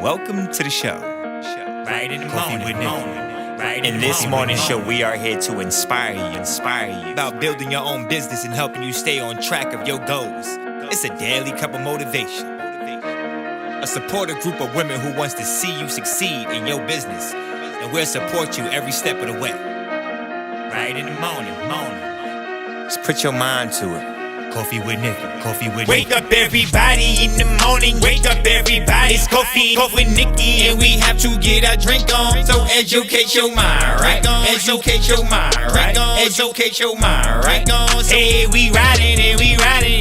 Welcome to the show. Right in the Coffee morning, with Nikkie. right In this morning show, we are here to inspire you about building your own business and helping you stay on track of your goals. It's a daily cup of motivation. A supportive group of women who wants to see you succeed in your business, and we'll support you every step of the way. Right in the morning. Just put your mind to it. Coffee with Nikkie. Coffee with Wake Nikkie. up everybody in the morning. Wake up everybody. It's coffee with Nikkie, and we have to get our drink on. So educate your mind, right? Educate your mind, right? Educate your mind, right? Hey, we riding,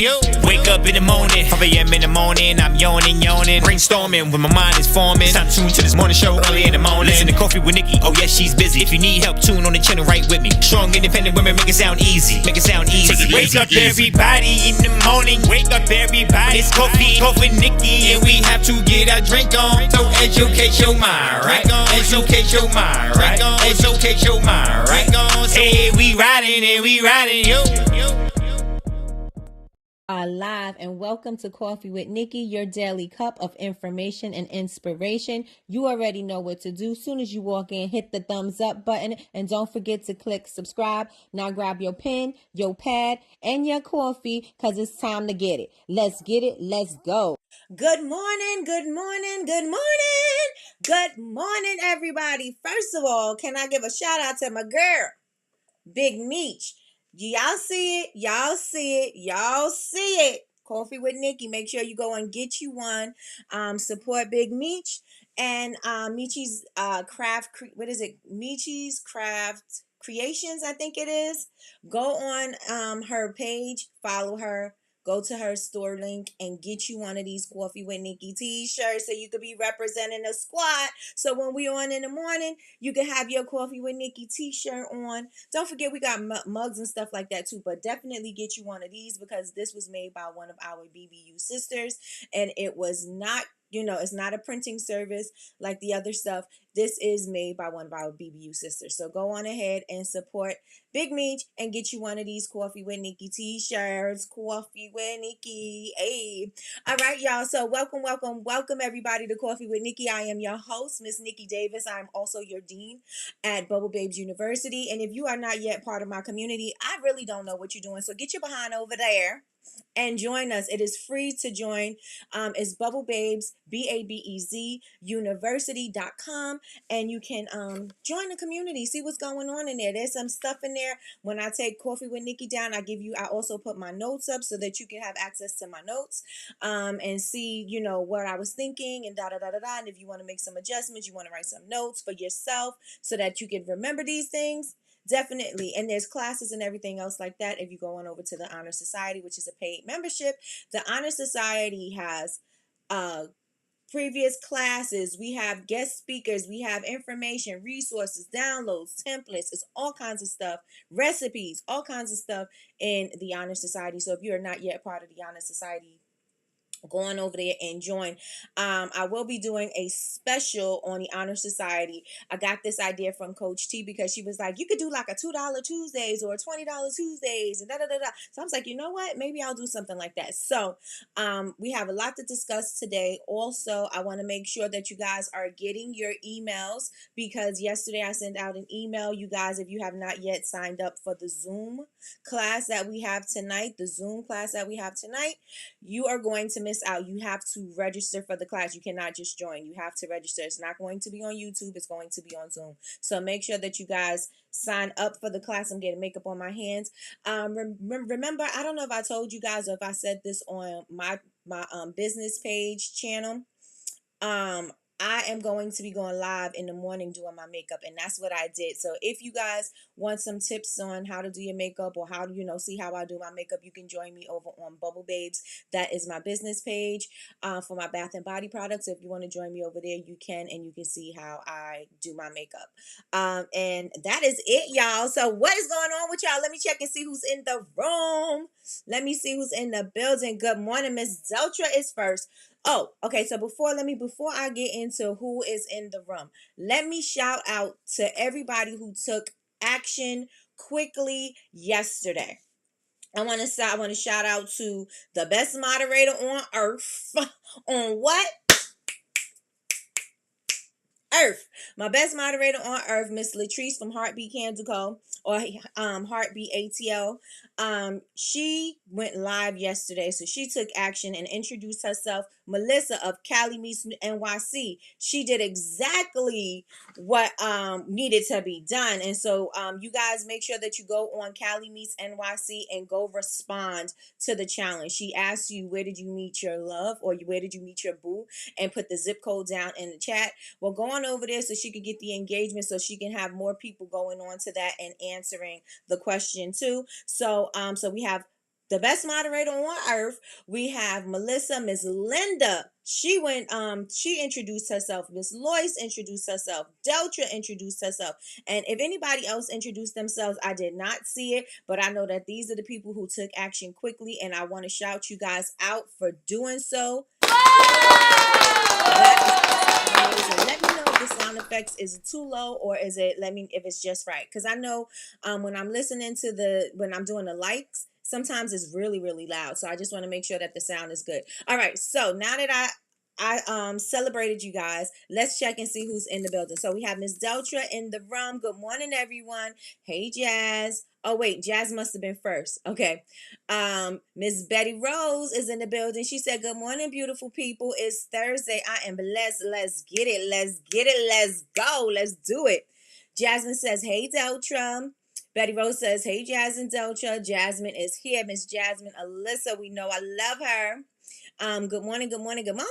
yo. Wake up in the morning, 5 a.m. in the morning. I'm yawning, brainstorming when my mind is forming. Time to tune to this morning show early in the morning. Listen to Coffee with Nikkie. Oh yes, she's busy. If you need help, tune on the channel right with me. Strong, independent women, make it sound easy. Make it sound easy. Wake up everybody in the morning. Wake up everybody. It's coffee with Nikkie, and we have to get our drink on. So educate your mind, right? Educate your mind, right? Educate your mind, right? Hey, we riding, yo. Live and welcome to Coffee with Nikkie, your daily cup of information and inspiration. You already know what to do. Soon as you walk in, hit the thumbs up button and don't forget to click subscribe. Now grab your pen, your pad, and your coffee because it's time to get it. Let's get it. Let's go. Good morning, everybody. First of all, can I give a shout out to my girl, Big Meech? Y'all see it. Coffee with Nikkie. Make sure you go and get you one. Support Big Meech and Meechie's Meechie's Craft Creations, I think it is. Go on her page, follow her. Go to her store link and get you one of these Coffee with Nikkie t-shirts so you could be representing the squad. So when we on in the morning, you can have your Coffee with Nikkie t-shirt on. Don't forget we got mugs and stuff like that too, but definitely get you one of these because this was made by one of our BBU sisters, and it was not, it's not a printing service like the other stuff. This is made by one of our BBU sisters. So go on ahead and support Big Meech and get you one of these Coffee with Nikkie t-shirts. Coffee with Nikkie. Hey. All right, y'all. So welcome everybody to Coffee with Nikkie. I am your host, Miss Nikki Davis. I'm also your dean at Bubble Babes University. And if you are not yet part of my community, I really don't know what you're doing. So get your behind over there and join us. It is free to join. It's Bubble Babes, BABEZ, University.com. And you can join the community, see what's going on in there. There's some stuff in there. When I take Coffee with Nikkie down, I also put my notes up so that you can have access to my notes and see, what I was thinking and da-da-da-da-da. And if you want to make some adjustments, you want to write some notes for yourself so that you can remember these things. Definitely. And there's classes and everything else like that. If you go on over to the Honor Society, which is a paid membership, the Honor Society has previous classes. We have guest speakers. We have information, resources, downloads, templates. It's all kinds of stuff, recipes, all kinds of stuff in the Honor Society. So if you're not yet part of the Honor Society, go on over there and join. I will be doing a special on the Honor Society. I got this idea from Coach T because she was like, you could do like a $2 Tuesdays or a $20 Tuesdays and da-da-da-da. So I was like, you know what? Maybe I'll do something like that. So we have a lot to discuss today. Also, I want to make sure that you guys are getting your emails because yesterday I sent out an email. You guys, if you have not yet signed up for the Zoom class that we have tonight, you are going to miss out. You have to register for the class. You cannot just join. You have to register. It's not going to be on YouTube. It's going to be on Zoom. So make sure that you guys sign up for the class. I'm getting makeup on my hands. Remember, I don't know if I told you guys or if I said this on my business page channel. I am going to be going live in the morning doing my makeup, and that's what I did. So if you guys want some tips on how to do your makeup or how to, see how I do my makeup, you can join me over on Bubble Babes. That is my business page for my bath and body products. So if you want to join me over there, you can, and you can see how I do my makeup. And that is it, y'all. So what is going on with y'all? Let me check and see who's in the room. Let me see who's in the building. Good morning. Miss Zeltra is first. Oh, okay. So before I get into who is in the room, let me shout out to everybody who took action quickly yesterday. I want to shout out to the best moderator on earth. On what? Earth. My best moderator on earth, Miss Latrice from Heartbeat Candle Co. or Heartbeat ATL. She went live yesterday, so she took action and introduced herself. Melissa of Cali Meets NYC. She did exactly what needed to be done, and so you guys make sure that you go on Cali Meets NYC and go respond to the challenge. She asked you, where did you meet your love, or where did you meet your boo, and put the zip code down in the chat. Well, go on over there so she could get the engagement, so she can have more people going on to that and answering the question too. So we have the best moderator on earth. We have Melissa, Miss Linda. She introduced herself. Miss Lois introduced herself. Deltra introduced herself. And if anybody else introduced themselves, I did not see it, but I know that these are the people who took action quickly, and I want to shout you guys out for doing so. That is amazing. Let me know if the sound effects is too low, or is it, let me if it's just right, because I know when I'm listening to when I'm doing the likes, sometimes it's really, really loud, so I just want to make sure that the sound is good. All right, so now that I celebrated you guys, let's check and see who's in the building. So we have Miss Deltra in the room. Good morning, everyone. Hey, Jazz. Oh wait, Jazz must have been first. Okay. Miss Betty Rose is in the building. She said, good morning, beautiful people. It's Thursday. I am blessed. Let's get it. Let's get it. Let's go. Let's do it. Jasmine says, hey, Deltra. Betty Rose says, hey, Jasmine, Deltra. Jasmine is here. Miss Jasmine Alyssa, we know I love her. Good morning, good morning, good morning.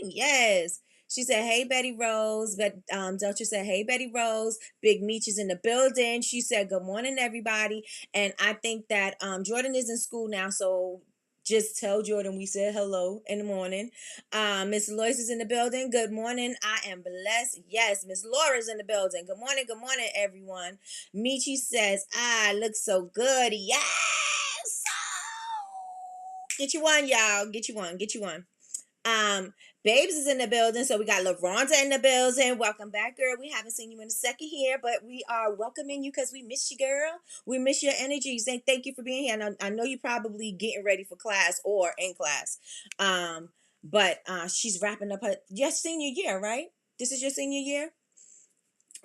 Yes. She said, hey, Betty Rose. But Deltra said, hey, Betty Rose. Big Meech is in the building. She said, good morning, everybody. And I think that Jordan is in school now, so just tell Jordan we said hello in the morning. Miss Lois is in the building. Good morning. I am blessed. Yes, Miss Laura's in the building. Good morning, everyone. Michi says, I look so good. Yes. Get you one, y'all. Get you one. Get you one. Babes is in the building, so we got LaRonda in the building. Welcome back, girl. We haven't seen you in a second here, but we are welcoming you because we miss you, girl. We miss your energy. Saying thank you for being here. And I know you're probably getting ready for class or in class. But she's wrapping up her senior year, right? This is your senior year?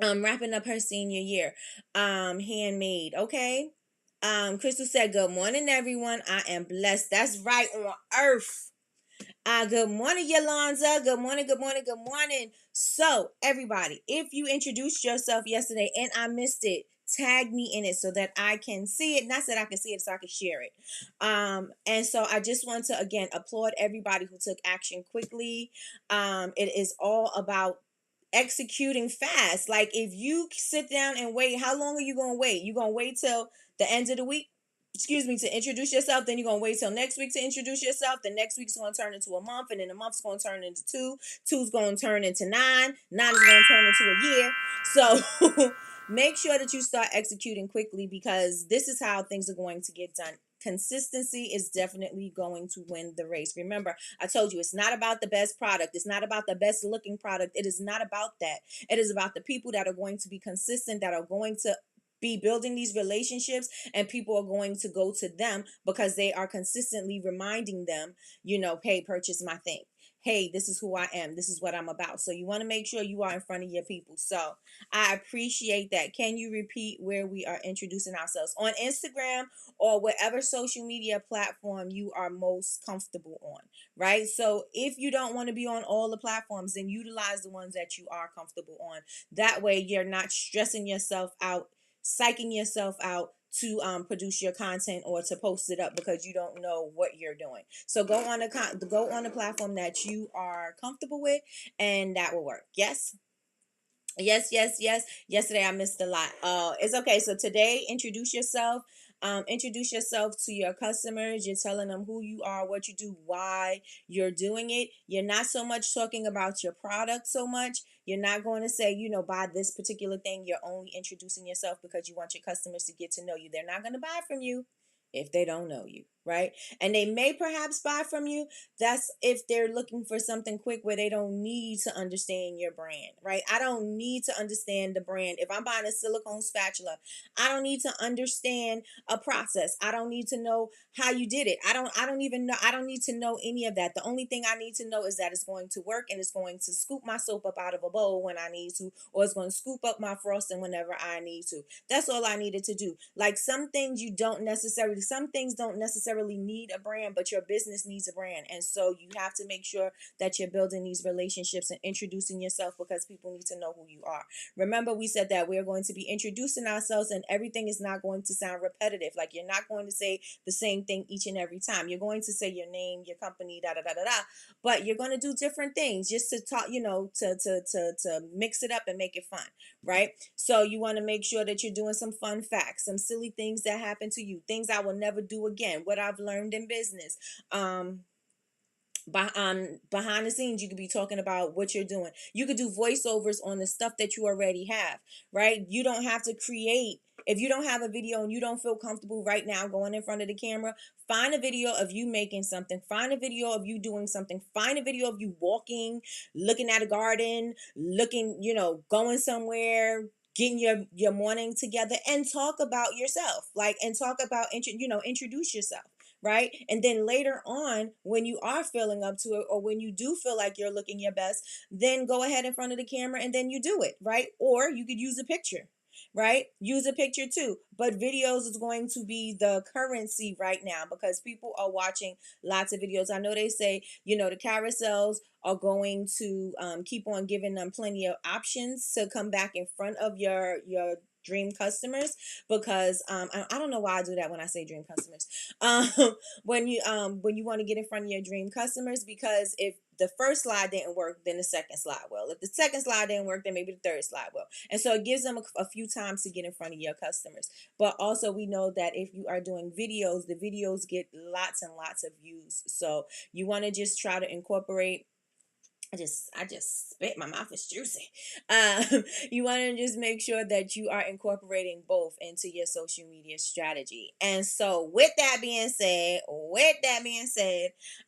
Wrapping up her senior year. Handmade, okay? Crystal said, good morning, everyone. I am blessed. That's right, on earth. Good morning, Yolanda. Good morning, good morning, good morning. So, everybody, if you introduced yourself yesterday and I missed it, tag me in it so that I can see it. Not that I can see it, so I can share it. And so I just want to, again, applaud everybody who took action quickly. It is all about executing fast. Like, if you sit down and wait, how long are you going to wait? You going to wait till the end of the week? To introduce yourself, then you're going to wait till next week to introduce yourself, then next week's going to turn into a month, and then a month's going to turn into two's going to turn into nine is going to turn into a year. So make sure that you start executing quickly, because this is how things are going to get done. Consistency is definitely going to win the race. Remember, I told you, it's not about the best product. It's not about the best looking product. It is not about that. It is about the people that are going to be consistent, that are going to be building these relationships, and people are going to go to them because they are consistently reminding them, hey, purchase my thing. Hey, this is who I am. This is what I'm about. So you want to make sure you are in front of your people. So I appreciate that. Can you repeat where we are introducing ourselves? On Instagram or whatever social media platform you are most comfortable on, right? So if you don't want to be on all the platforms, then utilize the ones that you are comfortable on. That way you're not stressing yourself out, psyching yourself out to produce your content or to post it up because you don't know what you're doing. So go on the platform that you are comfortable with, and that will work. Yes. Yesterday I missed a lot. It's okay. So today, introduce yourself. Introduce yourself to your customers. You're telling them who you are, what you do, why you're doing it. You're not so much talking about your product so much. You're not going to say, buy this particular thing. You're only introducing yourself because you want your customers to get to know you. They're not going to buy from you if they don't know you. right? And they may perhaps buy from you. That's if they're looking for something quick where they don't need to understand your brand, right? I don't need to understand the brand. If I'm buying a silicone spatula, I don't need to understand a process. I don't need to know how you did it. I don't even know. I don't need to know any of that. The only thing I need to know is that it's going to work and it's going to scoop my soap up out of a bowl when I need to, or it's going to scoop up my frosting whenever I need to. That's all I needed to do. Like some things some things don't necessarily need a brand, but your business needs a brand. And so you have to make sure that you're building these relationships and introducing yourself, because people need to know who you are. Remember, we said that we're going to be introducing ourselves, and everything is not going to sound repetitive. Like, you're not going to say the same thing each and every time. You're going to say your name, your company, da da da da da, but you're going to do different things just to talk, to mix it up and make it fun, right? So you want to make sure that you're doing some fun facts, some silly things that happen to you, things I will never do again, what I've learned in business. Behind the scenes, you could be talking about what you're doing. You could do voiceovers on the stuff that you already have, right? You don't have to create. If you don't have a video and you don't feel comfortable right now going in front of the camera, find a video of you making something, find a video of you doing something, find a video of you walking, looking at a garden, looking, going somewhere, getting your morning together, and talk about yourself, and talk about, introduce yourself, right? And then later on, when you are feeling up to it, or when you do feel like you're looking your best, then go ahead in front of the camera and then you do it, right? Or you could use a picture, right? Use a picture too. But videos is going to be the currency right now, because people are watching lots of videos. I know they say, the carousels are going to keep on giving them plenty of options to come back in front of your dream customers, because I don't know why I do that when I say dream customers. When you want to get in front of your dream customers, because if the first slide didn't work, then the second slide will. If the second slide didn't work, then maybe the third slide will. And so it gives them a few times to get in front of your customers. But also, we know that if you are doing videos, the videos get lots and lots of views. So you want to just try to incorporate. I just spit. My mouth is juicy. You want to just make sure that you are incorporating both into your social media strategy. And so, with that being said,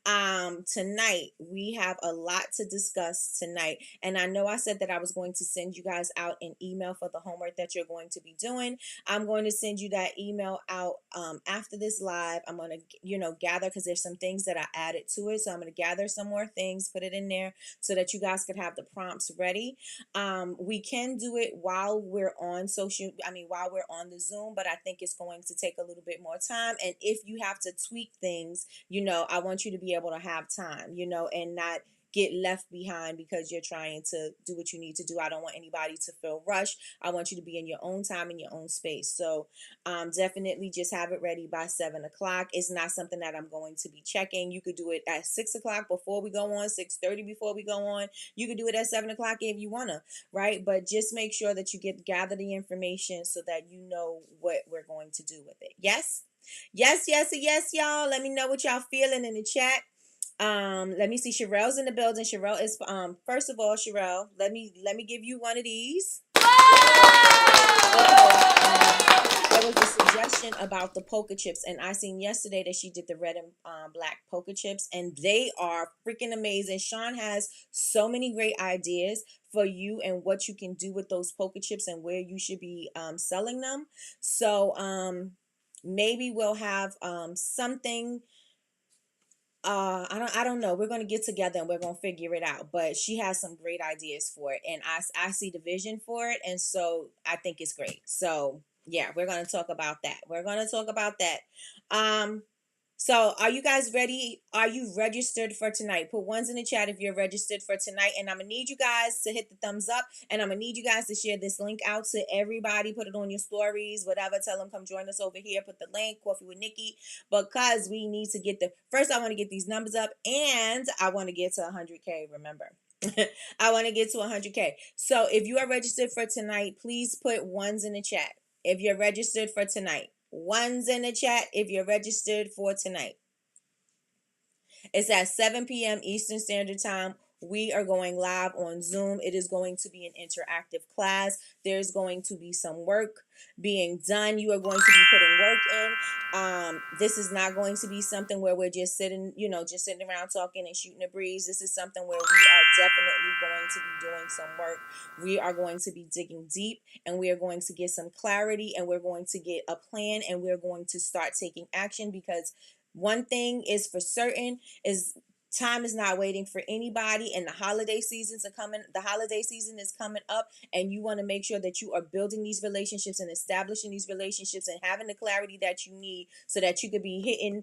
tonight we have a lot to discuss tonight. And I know I said that I was going to send you guys out an email for the homework that you're going to be doing. I'm going to send you that email out after this live. I'm going to, gather, because there's some things that I added to it. So I'm going to gather some more things, put it in there, so that you guys could have the prompts ready. We can do it while we're on the Zoom, but I think it's going to take a little bit more time. And if you have to tweak things, I want you to be able to have time, and not get left behind because you're trying to do what you need to do. I don't want anybody to feel rushed. I want you to be in your own time, in your own space. So definitely just have it ready by 7 o'clock. It's not something that I'm going to be checking. You could do it at 6 o'clock before we go on, 6:30 before we go on. You could do it at 7 o'clock if you want to, right? But just make sure that you gather the information so that you know what we're going to do with it. Yes? Yes, y'all. Let me know what y'all feeling in the chat. Let me see. Sherelle's in the building. Sherelle is first of all, Sherelle, let me give you one of these. There was a suggestion about the poker chips, and I seen yesterday that she did the red and black poker chips, and they are freaking amazing. Sean has so many great ideas for you and what you can do with those poker chips and where you should be selling them. So maybe we'll have something. I don't know. We're going to get together and we're going to figure it out. But she has some great ideas for it, and I see the vision for it, and so I think it's great. So yeah, we're going to talk about that. So are you guys ready? Are you registered for tonight? Put ones in the chat if you're registered for tonight. And I'm going to need you guys to hit the thumbs up. And I'm going to need you guys to share this link out to everybody. Put it on your stories, whatever. Tell them, come join us over here. Put the link, Coffee with Nikki. Because we need to get first I want to get these numbers up. And I want to get to 100K, remember. I want to get to 100K. So if you are registered for tonight, please put ones in the chat. If you're registered for tonight. Ones in the chat if you're registered for tonight. It's at 7 p.m. Eastern Standard Time We are going live on Zoom. It is going to be an interactive class. There's going to be some work being done. You are going to be putting work in. This is not going to be something where we're just sitting, just sitting around talking and shooting a breeze. This is something where we are definitely going to be doing some work. We are going to be digging deep, and we are going to get some clarity, and we're going to get a plan, and we're going to start taking action, because one thing is for certain is time is not waiting for anybody, and the holiday season is coming up, and you want to make sure that you are building these relationships and establishing these relationships and having the clarity that you need so that you could be hitting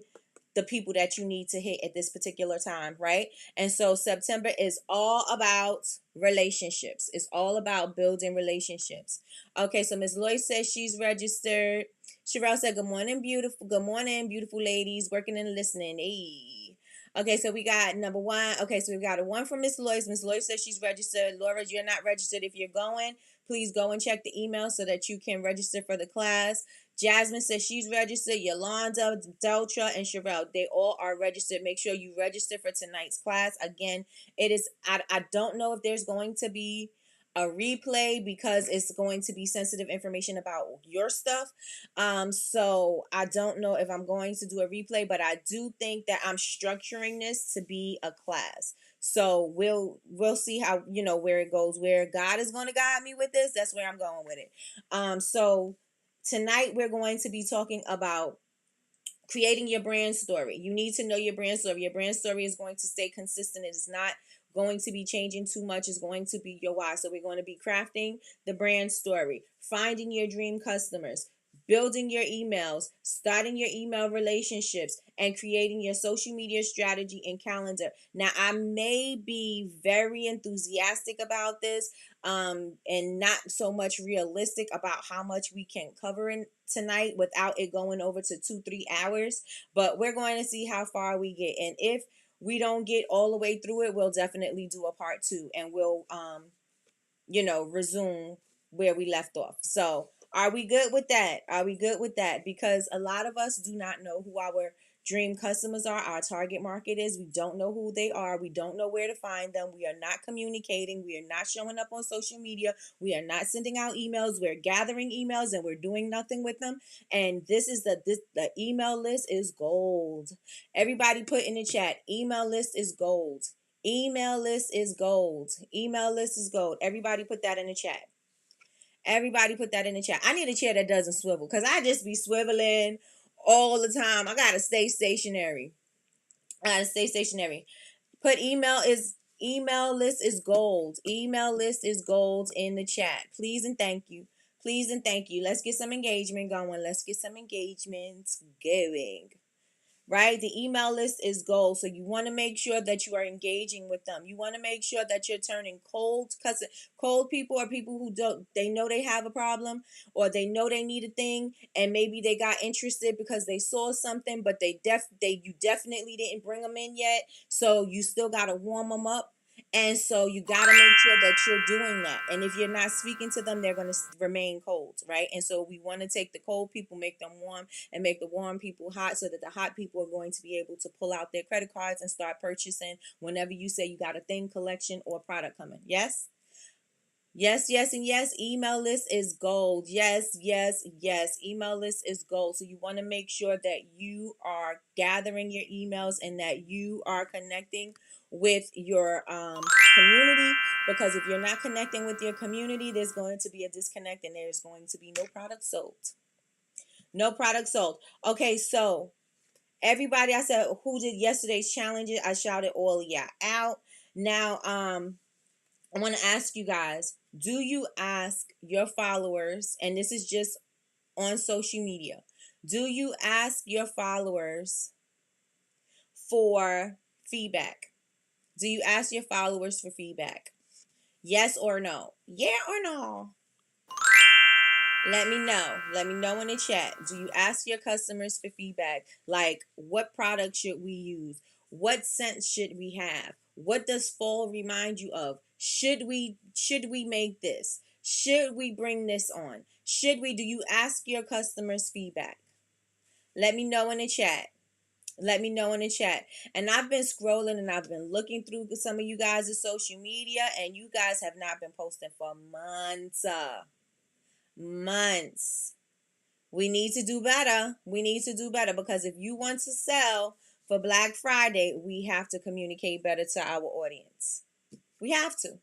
the people that you need to hit at this particular time, right? And so September is all about relationships. It's all about building relationships. Okay, so Miss Lloyd says she's registered. Sherelle said, "Good morning, beautiful. Good morning, beautiful ladies working and listening." Hey. Okay, so we got number one. Okay, so we got a one from Miss Lloyd. Miss Lloyd says she's registered. Laura, you're not registered. If you're going, please go and check the email so that you can register for the class. Jasmine says she's registered. Yolanda, Deltra, and Sherelle, they all are registered. Make sure you register for tonight's class. Again, it is, I don't know if there's going to be a replay because it's going to be sensitive information about your stuff. So I don't know if I'm going to do a replay, but I do think that I'm structuring this to be a class. So we'll see how, where it goes, where God is going to guide me with this. That's where I'm going with it. So tonight we're going to be talking about creating your brand story. You need to know your brand story. Your brand story is going to stay consistent. It is not going to be changing too much. It's going to be your why. So we're going to be crafting the brand story, finding your dream customers, building your emails, starting your email relationships, and creating your social media strategy and calendar. Now, I may be very enthusiastic about this, and not so much realistic about how much we can cover in tonight without it going over to 2-3 hours. But we're going to see how far we get, and if we don't get all the way through it, we'll definitely do a part 2, and we'll resume where we left off. So are we good with that? Are we good with that? Because a lot of us do not know who our dream customers are, our target market is. We don't know who they are. We don't know where to find them. We are not communicating. We are not showing up on social media. We are not sending out emails. We're gathering emails and we're doing nothing with them. And this is the email list is gold. Everybody put in the chat, email list is gold. Email list is gold. Email list is gold. Everybody put that in the chat. Everybody put that in the chat. I need a chair that doesn't swivel because I just be swiveling all the time. I gotta stay stationary. Put email list is gold. Email list is gold in the chat. Please and thank you. Please and thank you. Let's get some engagement going. Let's get some engagements going. Right? The email list is gold. So you want to make sure that you are engaging with them. You want to make sure that you're turning cold people or people who they know they have a problem, or they know they need a thing, and maybe they got interested because they saw something, but you definitely didn't bring them in yet. So you still got to warm them up. And so you got to make sure that you're doing that. And if you're not speaking to them, they're going to remain cold, right? And so we want to take the cold people, make them warm, and make the warm people hot, so that the hot people are going to be able to pull out their credit cards and start purchasing whenever you say you got a thing, collection, or product coming. Yes? Yes, yes, and yes. Email list is gold. Yes, yes, yes. Email list is gold. So you want to make sure that you are gathering your emails and that you are connecting with your community, because if you're not connecting with your community, there's going to be a disconnect and there's going to be no product sold. No product sold. Okay, so everybody, I said who did yesterday's challenges. I shouted all of y'all out. Now, I want to ask you guys, do you ask your followers, and this is just on social media, do you ask your followers for feedback? Do you ask your followers for feedback? Yes or no? Yeah or no? Let me know. Let me know in the chat. Do you ask your customers for feedback? Like, what product should we use? What scent should we have? What does fall remind you of? Should we make this? Should we bring this on? Do you ask your customers feedback? Let me know in the chat. Let me know in the chat. And I've been scrolling and I've been looking through some of you guys' social media, and you guys have not been posting for months. Months. We need to do better. We need to do better, because if you want to sell for Black Friday, we have to communicate better to our audience. We have to.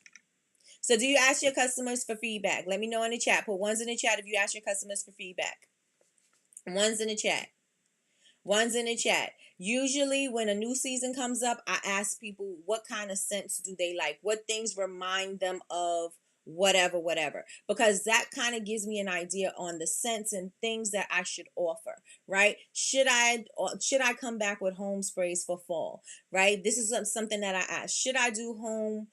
So do you ask your customers for feedback? Let me know in the chat. Put ones in the chat if you ask your customers for feedback. Ones in the chat. Ones in the chat. Usually when a new season comes up, I ask people what kind of scents do they like? What things remind them of whatever, because that kind of gives me an idea on the scents and things that I should offer, right? Should I come back with home sprays for fall, right? This is something that I ask. Should I do home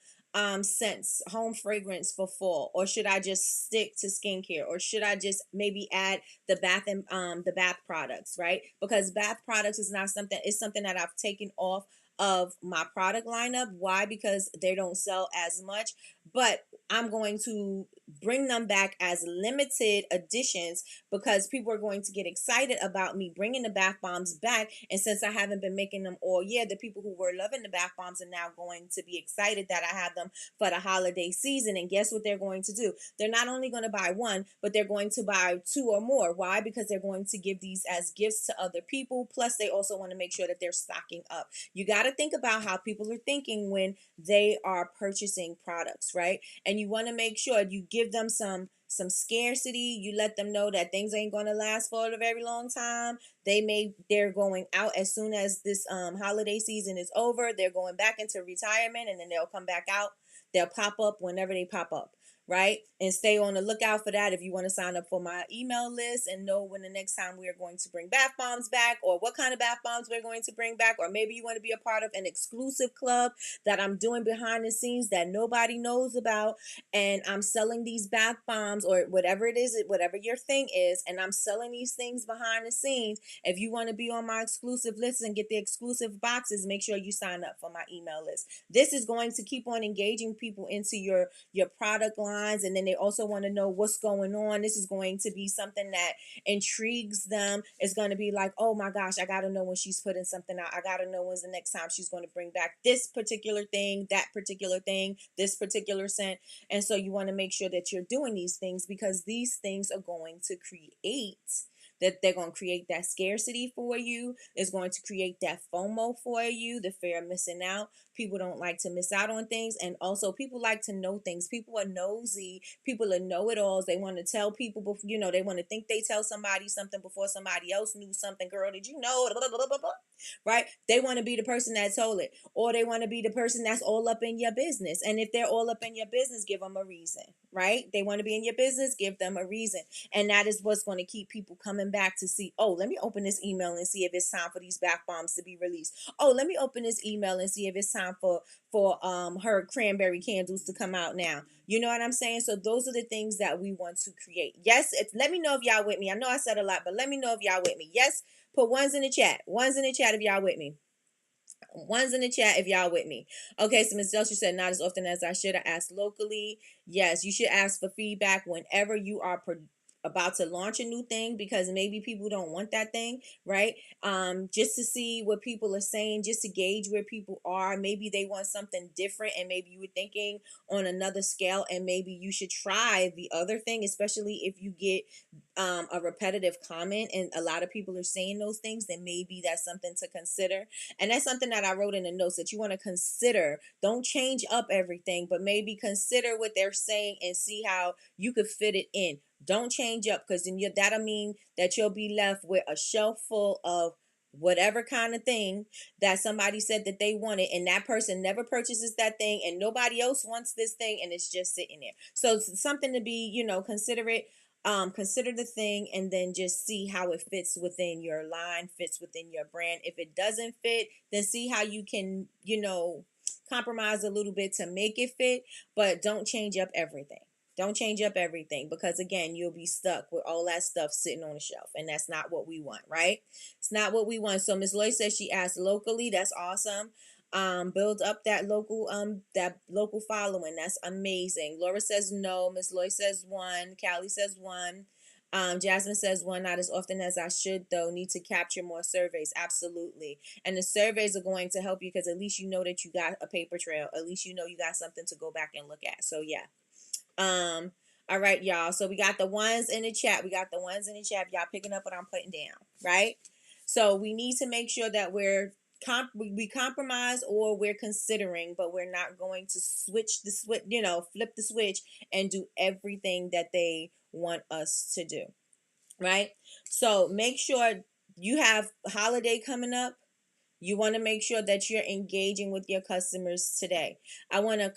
scents, home fragrance for fall, or should I just stick to skincare, or should I just maybe add the bath products, right? Because bath products is not something, it's something that I've taken off of my product lineup. Why? Because they don't sell as much, but I'm going to bring them back as limited editions, because people are going to get excited about me bringing the bath bombs back. And since I haven't been making them all year, the people who were loving the bath bombs are now going to be excited that I have them for the holiday season. And guess what they're going to do? They're not only going to buy one, but they're going to buy two or more. Why? Because they're going to give these as gifts to other people. Plus, they also want to make sure that they're stocking up. You got to think about how people are thinking when they are purchasing products, right? And you want to make sure you give them some scarcity. You let them know that things ain't going to last for a very long time. They're going out as soon as this holiday season is over. They're going back into retirement, and then they'll come back out. They'll pop up whenever they pop up, right? And stay on the lookout for that if you want to sign up for my email list and know when the next time we are going to bring bath bombs back, or what kind of bath bombs we're going to bring back. Or maybe you want to be a part of an exclusive club that I'm doing behind the scenes that nobody knows about, and I'm selling these bath bombs or whatever it is, whatever your thing is, and I'm selling these things behind the scenes. If you want to be on my exclusive list and get the exclusive boxes, make sure you sign up for my email list. This is going to keep on engaging people into your product lines, and then they also want to know what's going on. This is going to be something that intrigues them. It's going to be like, oh my gosh, I got to know when she's putting something out. I got to know when's the next time she's going to bring back this particular thing, that particular thing, this particular scent. And so you want to make sure that you're doing these things, because these things are going to create they're going to create that scarcity for you. It's going to create that FOMO for you, the fear of missing out. People don't like to miss out on things. And also, people like to know things. People are nosy. People are know-it-alls. They want to tell people, before, they want to think they tell somebody something before somebody else knew something. Girl, did you know? Blah, blah, blah, blah. Right? They want to be the person that told it. Or they want to be the person that's all up in your business. And if they're all up in your business, give them a reason. Right? They want to be in your business, give them a reason. And that is what's going to keep people coming back to see, oh, let me open this email and see if it's time for these bath bombs to be released. Oh, let me open this email and see if it's time for her cranberry candles to come out now. You know what I'm saying? So those are the things that we want to create. Yes, let me know if y'all with me. I know I said a lot, but let me know if y'all with me. Yes, put ones in the chat. Ones in the chat if y'all with me. Ones in the chat if y'all with me. Okay, so Ms. Delcia said, not as often as I should. I asked locally. Yes, you should ask for feedback whenever you are about to launch a new thing, because maybe people don't want that thing, right? Just to see what people are saying, just to gauge where people are. Maybe they want something different, and maybe you were thinking on another scale, and maybe you should try the other thing, especially if you get a repetitive comment and a lot of people are saying those things, then maybe that's something to consider. And that's something that I wrote in the notes, that you want to consider. Don't change up everything, but maybe consider what they're saying and see how you could fit it in. Don't change up, because then that'll mean that you'll be left with a shelf full of whatever kind of thing that somebody said that they wanted, and that person never purchases that thing, and nobody else wants this thing, and it's just sitting there. So it's something to be, considerate. Consider the thing, and then just see how it fits within your line, fits within your brand. If it doesn't fit, then see how you can, compromise a little bit to make it fit, but don't change up everything. Don't change up everything, because again, you'll be stuck with all that stuff sitting on the shelf, and that's not what we want, right? It's not what we want. So Miss Lloyd says she asked locally. That's awesome. Build up that local following. That's amazing. Laura says no. Miss Lloyd says one. Callie says one. Jasmine says, one, not as often as I should, though. Need to capture more surveys. Absolutely. And the surveys are going to help you because at least you know that you got a paper trail. At least you know you got something to go back and look at. So, yeah. All right, y'all. So we got the ones in the chat. Y'all picking up what I'm putting down, right? So we need to make sure that we compromise or we're considering, but we're not going to flip the switch and do everything that they want us to do, right? So make sure you have holiday coming up. You want to make sure that you're engaging with your customers today. I want to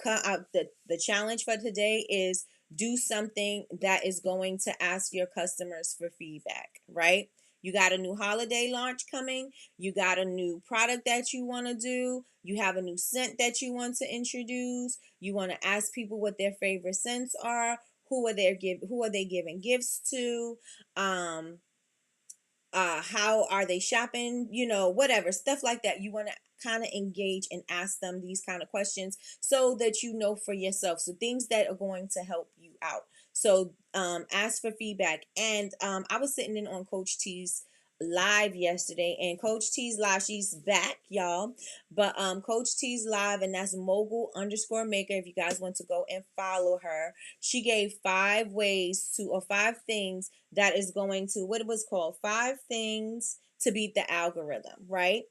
the challenge for today is do something that is going to ask your customers for feedback, right? You got a new holiday launch coming. You got a new product that you want to do. You have a new scent that you want to introduce. You want to ask people what their favorite scents are. Who are they giving gifts to? How are they shopping, whatever stuff like that. You want to kind of engage and ask them these kind of questions so that you know for yourself, so things that are going to help you out. So ask for feedback. And I was sitting in on Coach T's live yesterday, and Coach T's live, she's back, y'all. But Coach T's live, and that's mogul_maker. If you guys want to go and follow her, she gave 5 things that is going to, what it was called, 5 things to beat the algorithm, right?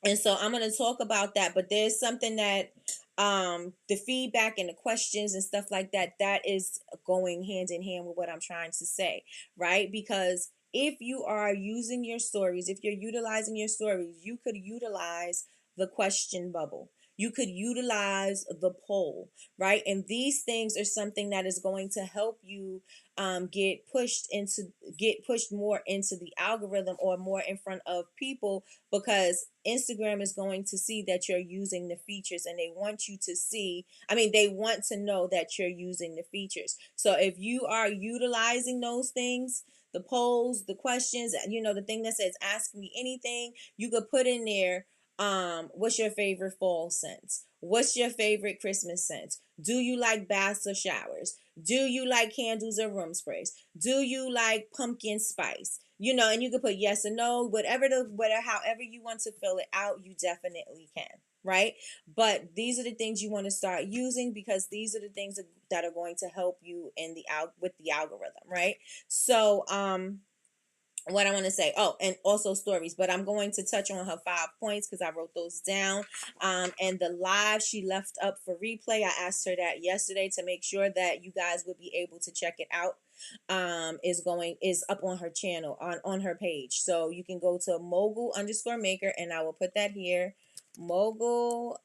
And so I'm going to talk about that, but there's something that the feedback and the questions and stuff like that, that is going hand in hand with what I'm trying to say, right? Because if you are using your stories, if you're utilizing your stories, you could utilize the question bubble. You could utilize the poll, right? And these things are something that is going to help you get pushed more into the algorithm or more in front of people, because Instagram is going to see that you're using the features, and they want you to they want to know that you're using the features. So if you are utilizing those things, the polls, the questions, the thing that says ask me anything, you could put in there, what's your favorite fall scent? What's your favorite Christmas scent? Do you like baths or showers? Do you like candles or room sprays? Do you like pumpkin spice? And you can put yes or no, however you want to fill it out, you definitely can, right? But these are the things you want to start using, because these are the things that are going to help you with the algorithm, right? So, what I want to say. Oh, and also stories, but I'm going to touch on her 5 points because I wrote those down. And the live she left up for replay, I asked her that yesterday to make sure that you guys would be able to check it out. Is up on her channel, on her page. So you can go to mogul_maker, and I will put that here, mogul_maker,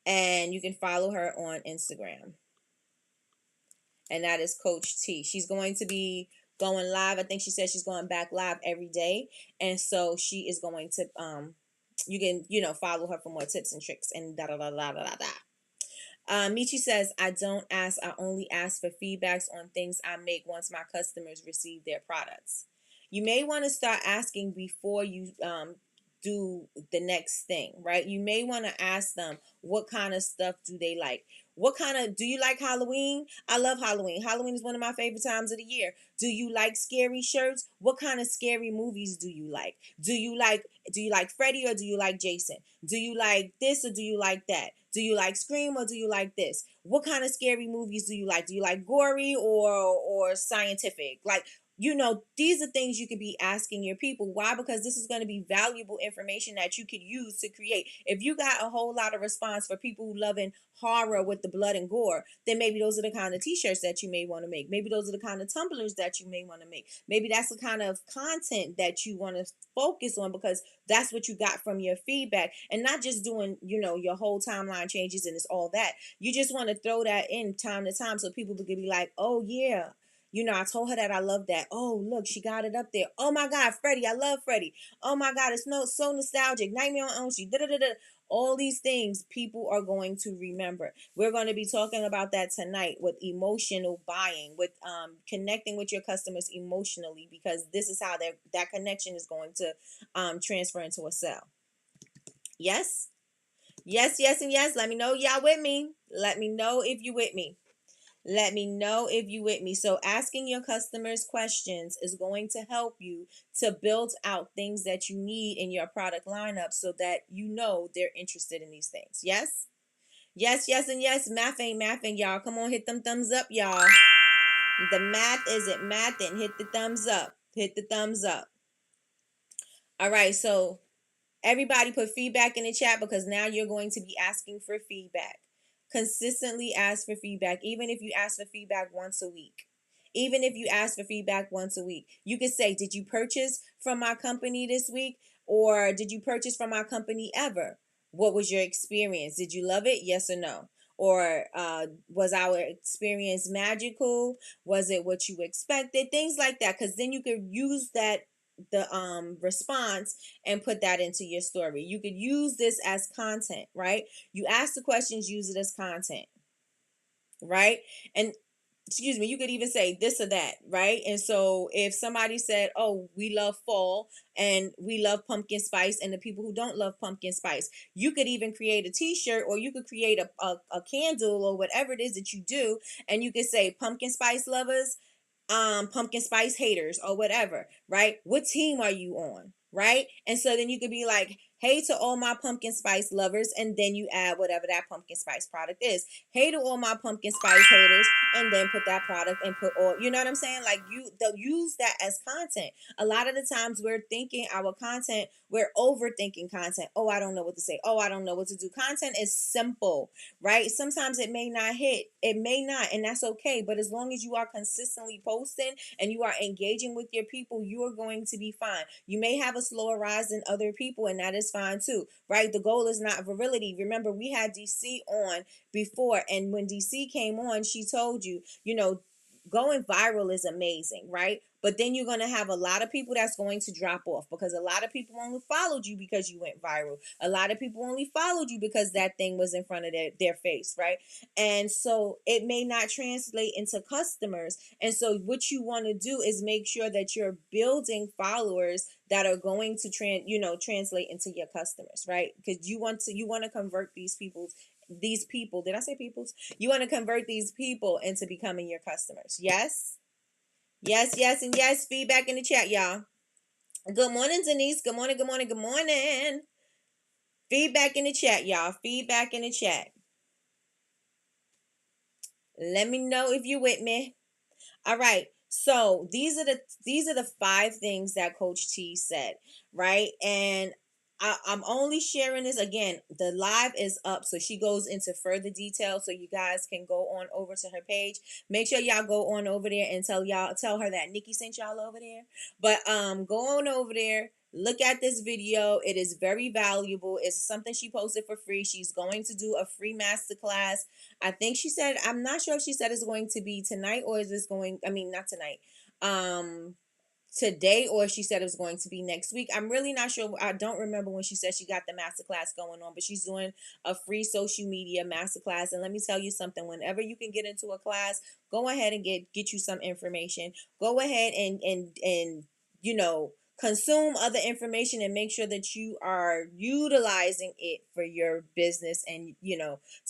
and you can follow her on Instagram. And that is Coach T. She's going to be going live. I think she said she's going back live every day. And so she is going to, you can, follow her for more tips and tricks and da da da da da da. Michi says, I don't ask, I only ask for feedbacks on things I make once my customers receive their products. You may want to start asking before you do the next thing, right? You may want to ask them, what kind of stuff do they like? Do you like Halloween? I love Halloween. Halloween is one of my favorite times of the year. Do you like scary shirts? What kind of scary movies do you like? Do you like Freddy or do you like Jason? Do you like this or do you like that? Do you like Scream or do you like this? What kind of scary movies do you like? Do you like gory or scientific? These are things you could be asking your people. Why? Because this is going to be valuable information that you could use to create. If you got a whole lot of response for people who loving horror with the blood and gore, then maybe those are the kind of t-shirts that you may want to make. Maybe those are the kind of tumblers that you may want to make. Maybe that's the kind of content that you want to focus on, because that's what you got from your feedback, and not just doing, your whole timeline changes and it's all that. You just want to throw that in time to time so people could be like, oh yeah, I told her that I love that. Oh, look, she got it up there. Oh my God, Freddie, I love Freddie. Oh my God, it's so nostalgic. Nightmare on Elm Street. All these things people are going to remember. We're going to be talking about that tonight with emotional buying, with connecting with your customers emotionally, because this is how that connection is going to transfer into a sale. Yes, and yes. Let me know y'all with me. Let me know if you with me. Let me know if you with me. So asking your customers questions is going to help you to build out things that you need in your product lineup so that you know they're interested in these things. Yes? Yes, yes, and yes. Math ain't mathing, y'all. Come on, hit them thumbs up, y'all. The math isn't mathing. Hit the thumbs up. Hit the thumbs up. All right, so everybody put feedback in the chat because now you're going to be asking for feedback. Consistently ask for feedback, even if you ask for feedback once a week. Even if you ask for feedback once a week, you could say, did you purchase from my company this week? Or did you purchase from my company ever? What was your experience? Did you love it? Yes or no? Or was our experience magical? Was it what you expected? Things like that. Because then you could use that the response and put that into your story. You could use this as content, right? You ask the questions, use it as content, right? And excuse me, you could even say this or that, right? And so if somebody said, oh, we love fall and we love pumpkin spice, and the people who don't love pumpkin spice, you could even create a t-shirt, or you could create a candle, or whatever it is that you do, and you could say pumpkin spice lovers, pumpkin spice haters, or whatever, right? What team are you on, right? And so then you could be like, hey to all my pumpkin spice lovers, and then you add whatever that pumpkin spice product is. Hey to all my pumpkin spice haters, and then put that product and put all, you know what I'm saying? Like, they'll use that as content. A lot of the times we're thinking our content, we're overthinking content. Oh, I don't know what to say. Oh, I don't know what to do. Content is simple, right? Sometimes it may not hit, it may not, and that's okay. But as long as you are consistently posting and you are engaging with your people, you are going to be fine. You may have a slower rise than other people, and that is fine too, right? The goal is not virility. Remember, we had DC on before, and when DC came on, she told you, going viral is amazing, right? But then you're going to have a lot of people that's going to drop off, because a lot of people only followed you because you went viral. A lot of people only followed you because that thing was in front of their face, right? And so it may not translate into customers. And so what you want to do is make sure that you're building followers that are going to translate into your customers, right? Because you want to convert these people, did I say peoples? You want to convert these people into becoming your customers. Yes? Yes, yes, and yes. Feedback in the chat, y'all. Good morning, Denise. Good morning, good morning, good morning. Feedback in the chat, y'all. Feedback in the chat. Let me know if you're with me. All right. So these are the 5 things that Coach T said, right? And I'm only sharing this again. The live is up, so she goes into further detail, so you guys can go on over to her page. Make sure y'all go on over there and tell her that Nikki sent y'all over there. But go on over there. Look at this video. It is very valuable. It's something she posted for free. She's going to do a free masterclass. I think she said, I'm not sure if she said it's going to be tonight, or is this not tonight. Today, or she said it was going to be next week. I'm really not sure. I don't remember when she said she got the masterclass going on, but she's doing a free social media masterclass. And let me tell you something, whenever you can get into a class, go ahead and get you some information. Go ahead and consume other information, and make sure that you are utilizing it for your business and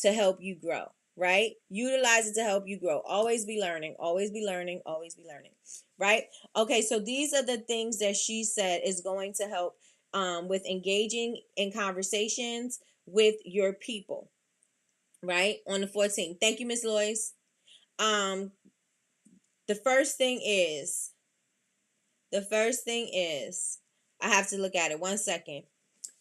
to help you grow, right? Utilize it to help you grow. Always be learning, always be learning, always be learning, right? Okay, so these are the things that she said is going to help with engaging in conversations with your people, right? On the 14th. Thank you, Miss Lois. The first thing is, I have to look at it 1 second,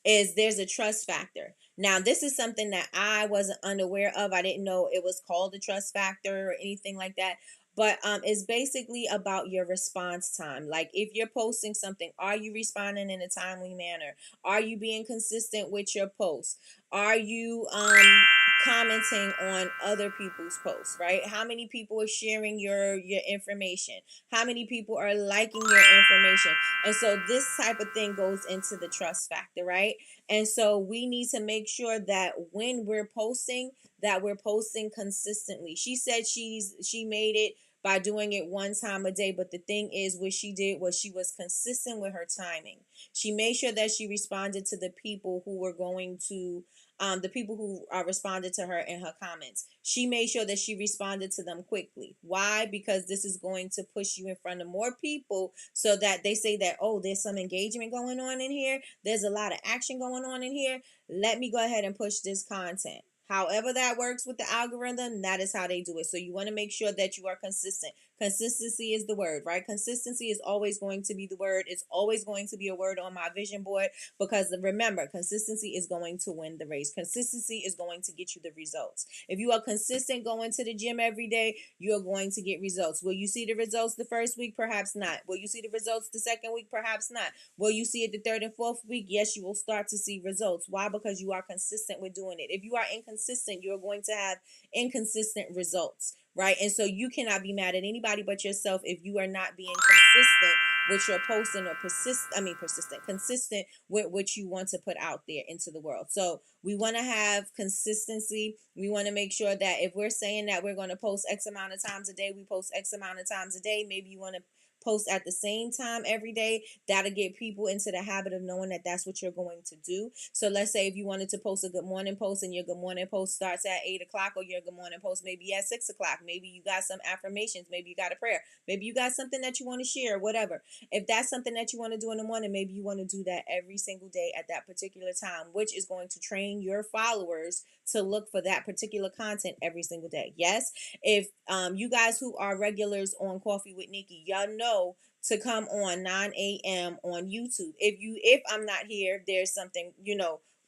is there's a trust factor. Now, this is something that I wasn't unaware of. I didn't know it was called a trust factor or anything like that. But it's basically about your response time. Like, if you're posting something, are you responding in a timely manner? Are you being consistent with your posts? Are you commenting on other people's posts, right? How many people are sharing your information? How many people are liking your information? And so this type of thing goes into the trust factor, right? And so we need to make sure that when we're posting, that we're posting consistently. She said she made it by doing it 1 time a day, but the thing is, what she did was she was consistent with her timing. She made sure that she responded to the people who were going to the people who responded to her in her comments. She made sure that she responded to them quickly. Why? Because this is going to push you in front of more people so that they say that, oh, there's some engagement going on in here. There's a lot of action going on in here. Let me go ahead and push this content. However that works with the algorithm, that is how they do it. So you want to make sure that you are consistent. Consistency is the word, right? Consistency is always going to be the word. It's always going to be a word on my vision board because remember, consistency is going to win the race. Consistency is going to get you the results. If you are consistent going to the gym every day, you are going to get results. Will you see the results the first week? Perhaps not. Will you see the results the second week? Perhaps not. Will you see it the third and fourth week? Yes, you will start to see results. Why? Because you are consistent with doing it. If you are inconsistent, you're going to have inconsistent results, right? And so you cannot be mad at anybody but yourself if you are not being consistent with your posting or consistent with what you want to put out there into the world. So we want to have consistency. We want to make sure that if we're saying that we're going to post X amount of times a day, we post X amount of times a day. Maybe you want to post at the same time every day. That'll get people into the habit of knowing that that's what you're going to do. So let's say if you wanted to post a good morning post and your good morning post starts at 8 o'clock, or your good morning post maybe at 6 o'clock. Maybe you got some affirmations. Maybe you got a prayer. Maybe you got something that you want to share, whatever. If that's something that you want to do in the morning, maybe you want to do that every single day at that particular time, which is going to train your followers to look for that particular content every single day. Yes, if you guys who are regulars on Coffee with Nikki, y'all know to come on 9 a.m. on YouTube. If I'm not here, there's something,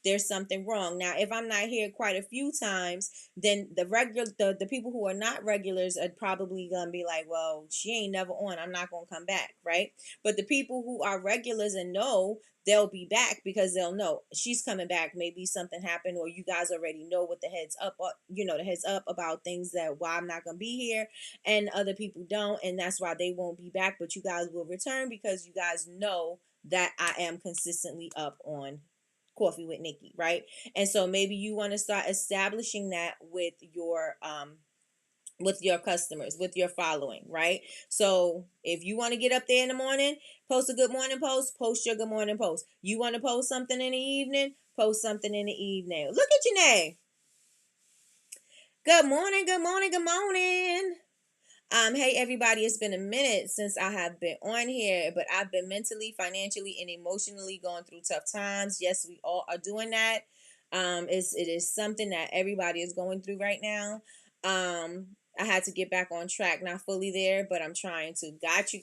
there's something wrong. Now, if I'm not here quite a few times, then the people who are not regulars are probably gonna be like, well, she ain't never on. I'm not gonna come back, right? But the people who are regulars and know, they'll be back because they'll know she's coming back. Maybe something happened, or you guys already know what the heads up, the heads up about things that why I'm not gonna be here, and other people don't, and that's why they won't be back. But you guys will return because you guys know that I am consistently up on Coffee with Nikki, right? And so maybe you want to start establishing that with your customers, with your following, right? So if you want to get up there in the morning, post a good morning post your good morning post. You want to post something in the evening, post something in the evening. Look at your name. Good morning, good morning, good morning. Hey everybody, it's been a minute since I have been on here, but I've been mentally, financially, and emotionally going through tough times. Yes, we all are doing that. It is something that everybody is going through right now. I had to get back on track, not fully there, but I'm trying to. Got you.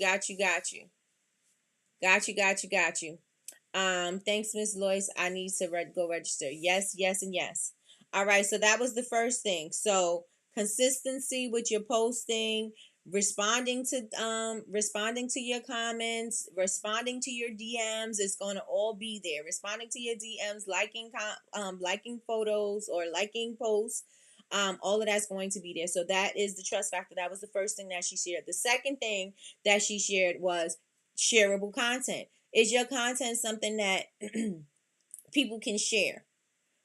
Thanks, Miss Lois. I need to go register. Yes, and yes. All right, so that was the first thing. So consistency with your posting, responding to your comments, responding to your DMs is going to all be there. Responding to your DMs, liking photos or liking posts. All of that's going to be there. So that is the trust factor. That was the first thing that she shared. The second thing that she shared was shareable content. Is your content something that people can share,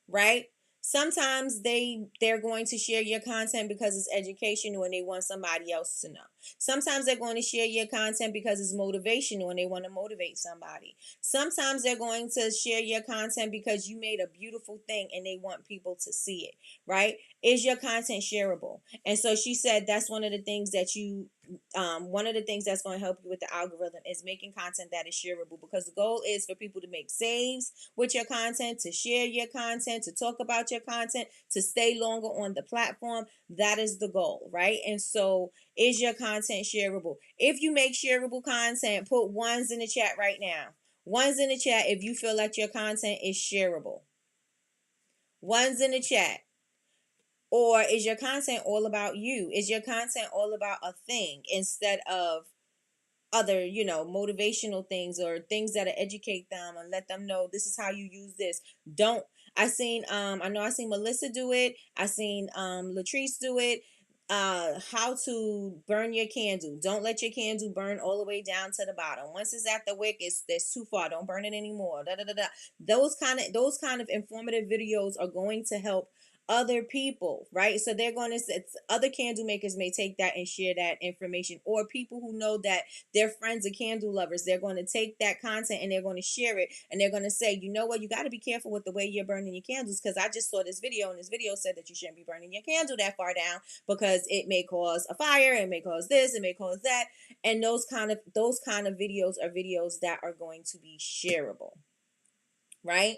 right? Sometimes they're going to share your content because it's educational and they want somebody else to know. Sometimes they're going to share your content because it's motivational and they want to motivate somebody. Sometimes they're going to share your content because you made a beautiful thing and they want people to see it, right? Is your content shareable? And so she said that's one of the things that's going to help you with the algorithm is making content that is shareable, because the goal is for people to make saves with your content, to share your content, to talk about your content, to stay longer on the platform. That is the goal, right? And so is your content shareable? If you make shareable content, put ones in the chat right now. Ones in the chat if you feel like your content is shareable. Ones in the chat. Or is your content all about you? Is your content all about a thing instead of other, motivational things or things that educate them and let them know this is how you use this? I seen Melissa do it. I seen Latrice do it. How to burn your candle. Don't let your candle burn all the way down to the bottom. Once it's at the wick, it's too far. Don't burn it anymore. Those kind of informative videos are going to help other people, right? So they're going to, other candle makers may take that and share that information, or people who know that their friends are candle lovers, they're going to take that content and they're going to share it, and they're going to say, you know what, you got to be careful with the way you're burning your candles, because I just saw this video, and this video said that you shouldn't be burning your candle that far down because it may cause a fire, it may cause this, it may cause that. And those kind of videos are videos that are going to be shareable, right?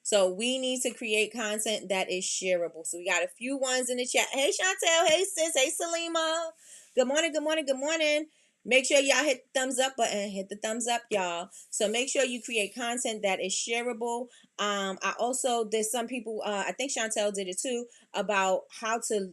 So we need to create content that is shareable. So we got a few ones in the chat. Hey Chantel, hey sis, hey Salima. Good morning, good morning, good morning. Make sure y'all hit the thumbs up button. Hit the thumbs up, y'all. So make sure you create content that is shareable. I also, there's some people, I think Chantel did it too, about how to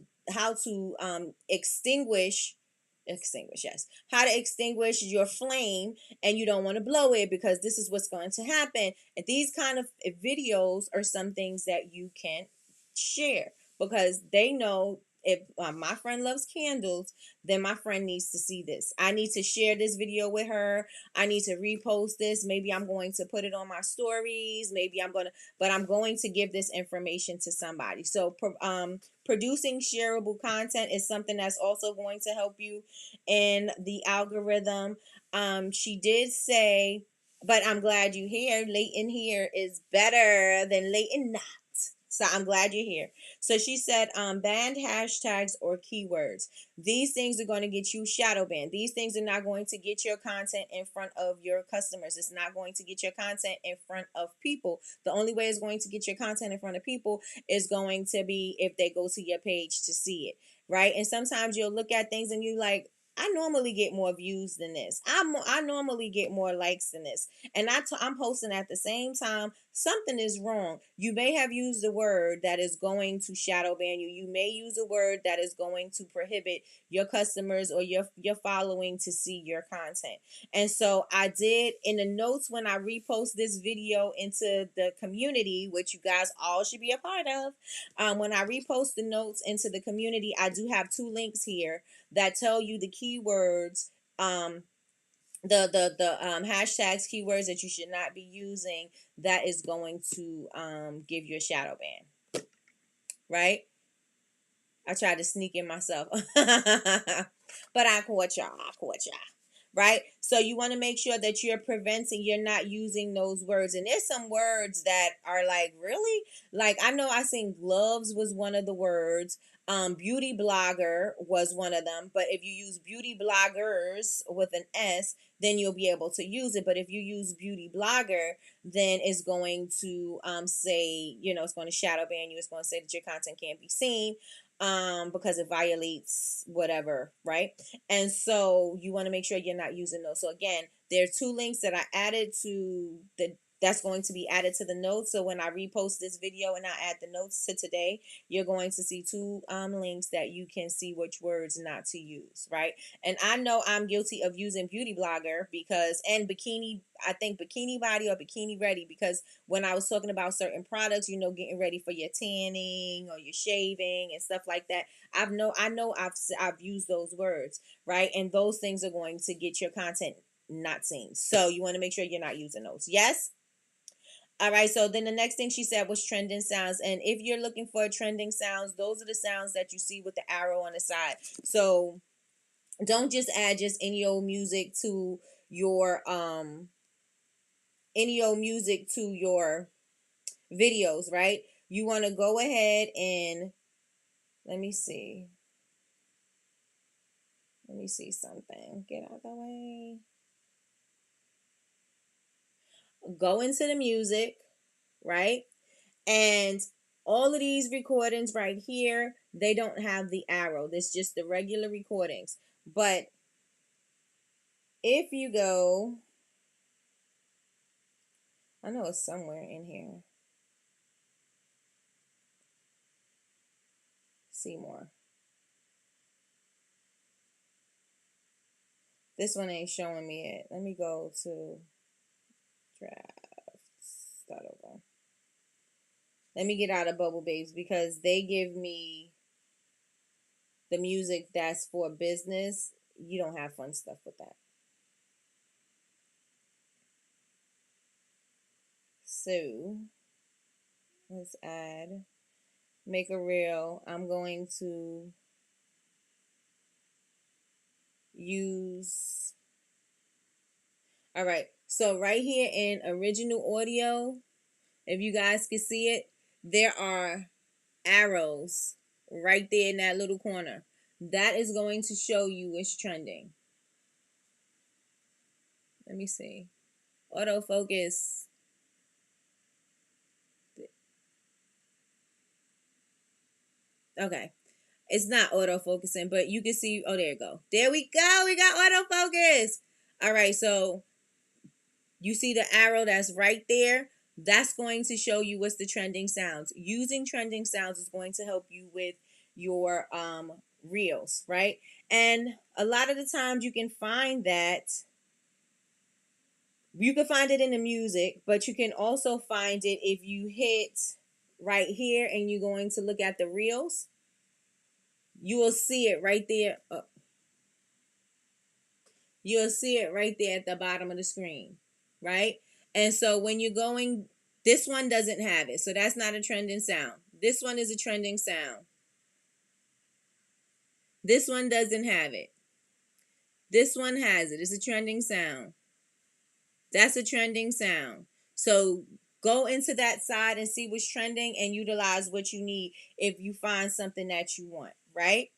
extinguish, yes, how to extinguish your flame, and you don't want to blow it, because this is what's going to happen. And these kind of videos are some things that you can share, because they know if my friend loves candles, then my friend needs to see this. I need to share this video with her. I need to repost this. Maybe I'm going to put it on my stories. But I'm going to give this information to somebody. So producing shareable content is something that's also going to help you in the algorithm. She did say, but I'm glad you're here. Late in here is better than late in not. So I'm glad you're here. So she said, banned hashtags or keywords. These things are going to get you shadow banned. These things are not going to get your content in front of your customers. It's not going to get your content in front of people. The only way it's going to get your content in front of people is going to be if they go to your page to see it, right? And sometimes you'll look at things and you like, I normally get more views than this. I normally get more likes than this. And I'm posting at the same time. Something is wrong. You may have used a word that is going to shadow ban you. You may use a word that is going to prohibit your customers or your following to see your content. And so I did in the notes when I repost this video into the community, which you guys all should be a part of. When I repost the notes into the community, I do have 2 links here that tell you the keywords, the hashtags, keywords that you should not be using, that is going to give you a shadow ban, right? I tried to sneak in myself, but I caught y'all. Right? So you want to make sure that you're not using those words. And there's some words that are like, really? Like, I know I seen gloves was one of the words. Beauty blogger was one of them. But if you use beauty bloggers with an S, then you'll be able to use it. But if you use beauty blogger, then it's going to say, it's going to shadow ban you. It's going to say that your content can't be seen because it violates whatever, right? And so you want to make sure you're not using those. So again, there are 2 links that I added to that's going to be added to the notes. So when I repost this video and I add the notes to today, you're going to see 2 links that you can see which words not to use, right? And I know I'm guilty of using beauty blogger and bikini, I think bikini body or bikini ready, because when I was talking about certain products, getting ready for your tanning or your shaving and stuff like that, I know I've used those words, right? And those things are going to get your content not seen. So you want to make sure you're not using those. Yes? All right, so then the next thing she said was trending sounds. And if you're looking for trending sounds, those are the sounds that you see with the arrow on the side. So don't just add any old music to your videos, right? You want to go ahead and let me see something. Get out of the way. Go into the music, right? And all of these recordings right here, they don't have the arrow. This is just the regular recordings. But if you go, I know it's somewhere in here. See more. This one ain't showing me it. Let me go to drafts. Start over. Let me get out of Bubble Babes because they give me the music that's for business. You don't have fun stuff with that. So let's add make a reel, I'm going to use, all right, so right here in original audio, if you guys can see it, there are arrows right there in that little corner. That is going to show you what's trending. Let me see. Autofocus. Okay. It's not autofocusing, but you can see. Oh, there you go. There we go. We got autofocus. All right. So you see the arrow that's right there. That's going to show you what's the trending sounds. Using trending sounds is going to help you with your reels, right? And a lot of the times you can find that. You can find it in the music, but you can also find it if you hit right here and you're going to look at the reels. You will see it right there. You'll see it right there at the bottom of the screen, right? And so when you're going, this one doesn't have it. So that's not a trending sound. This one is a trending sound. This one doesn't have it. This one has it. It's a trending sound. That's a trending sound. So go into that side and see what's trending and utilize what you need if you find something that you want, right?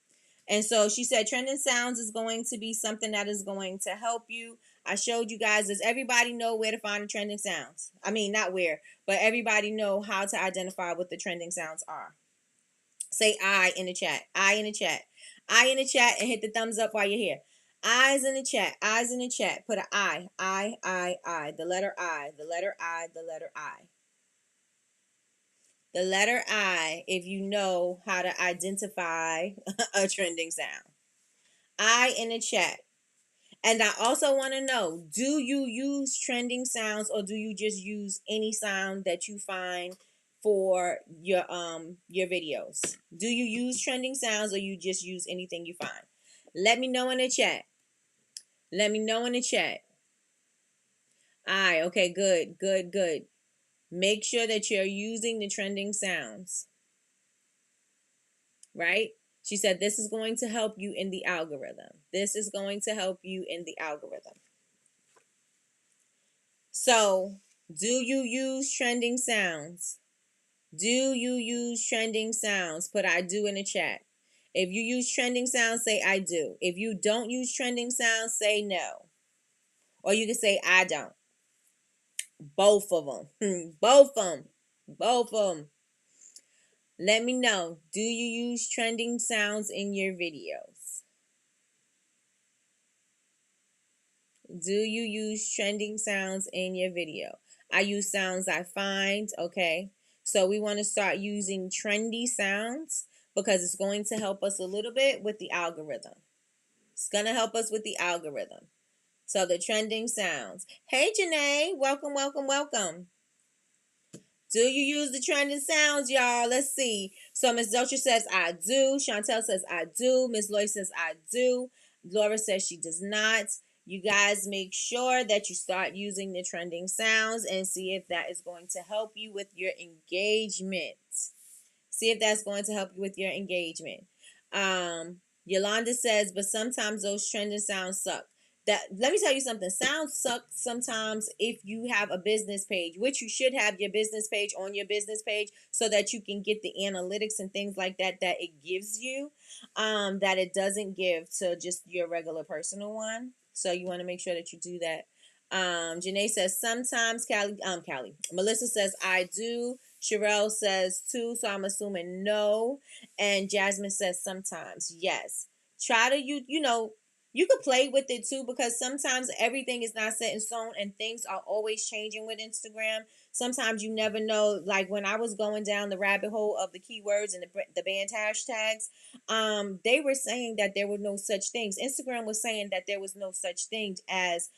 And so she said trending sounds is going to be something that is going to help you. I showed you guys. Does everybody know where to find the trending sounds? I mean, not where, but everybody know how to identify what the trending sounds are. Say I in the chat. I in the chat. I in the chat and hit the thumbs up while you're here. Eyes in the chat. Eyes in the chat. Put an I. I. The letter I. The letter I. The letter I. The letter I, if you know how to identify a trending sound. I in the chat. And I also want to know, do you use trending sounds or do you just use any sound that you find for your videos? Do you use trending sounds or you just use anything you find? Let me know in the chat. Let me know in the chat. Okay, good. Make sure that you're using the trending sounds. Right? She said this is going to help you in the algorithm. This is going to help you in the algorithm. So, do you use trending sounds? Do you use trending sounds? Put I do in the chat. If you use trending sounds, say I do. If you don't use trending sounds, say no. Or you can say I don't. Both of them. Both of them. Both of them. Let me know. Do you use trending sounds in your videos? Do you use trending sounds in your video? I use sounds I find. Okay. So we want to start using trendy sounds because it's going to help us a little bit with the algorithm. It's going to help us with the algorithm. So the trending sounds. Hey, Janae. Welcome. Do you use the trending sounds, y'all? Let's see. So Miss Dolce says, I do. Chantel says, I do. Miss Lloyd says, I do. Laura says she does not. You guys make sure that you start using the trending sounds and see if that is going to help you with your engagement. See if that's going to help you with your engagement. Yolanda says, but sometimes those trending sounds suck. Let me tell you something. Sounds suck sometimes if you have a business page, which you should have your business page on your business page so that you can get the analytics and things like that it gives you, that it doesn't give to just your regular personal one. So you want to make sure that you do that. Janae says sometimes. Callie. Melissa says I do. Sherelle says too, so I'm assuming no. And Jasmine says sometimes. Yes. Try to you could play with it too because sometimes everything is not set in stone and things are always changing with Instagram. Sometimes you never know. Like when I was going down the rabbit hole of the keywords and the banned hashtags, they were saying that there were no such things. Instagram was saying that there was no such thing as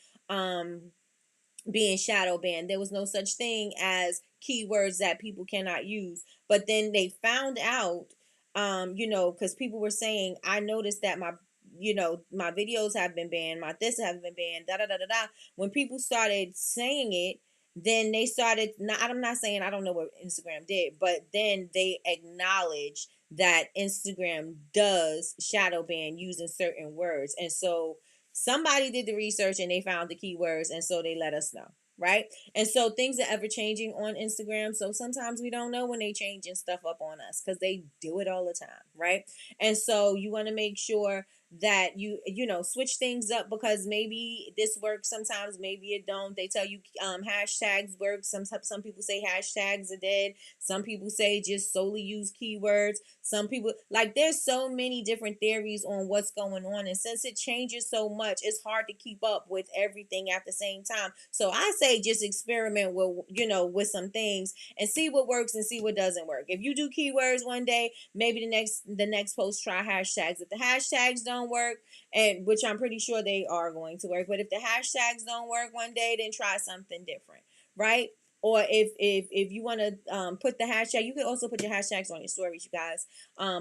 being shadow banned. There was no such thing as keywords that people cannot use. But then they found out, because people were saying, I noticed that my videos have been banned, my this have been banned, da da da da da. When people started saying it, then they started, I'm not saying I don't know what Instagram did, but then they acknowledged that Instagram does shadow ban using certain words. And so somebody did the research and they found the keywords, and so they let us know, right? And so things are ever changing on Instagram. So sometimes we don't know when they changing stuff up on us because they do it all the time, right? And so you want to make sure that you know switch things up, because maybe this works sometimes, maybe it don't. They tell you hashtags work. Some people say hashtags are dead. Some people say just solely use keywords. Some people, like, there's so many different theories on what's going on, and since it changes so much, it's hard to keep up with everything at the same time. So I say just experiment with with some things and see what works and see what doesn't work. If you do keywords one day, maybe the next post try hashtags. If the hashtags don't work, and which I'm pretty sure they are going to work, but if the hashtags don't work one day, then try something different, right? Or if you want to put the hashtag, you can also put your hashtags on your stories, you guys.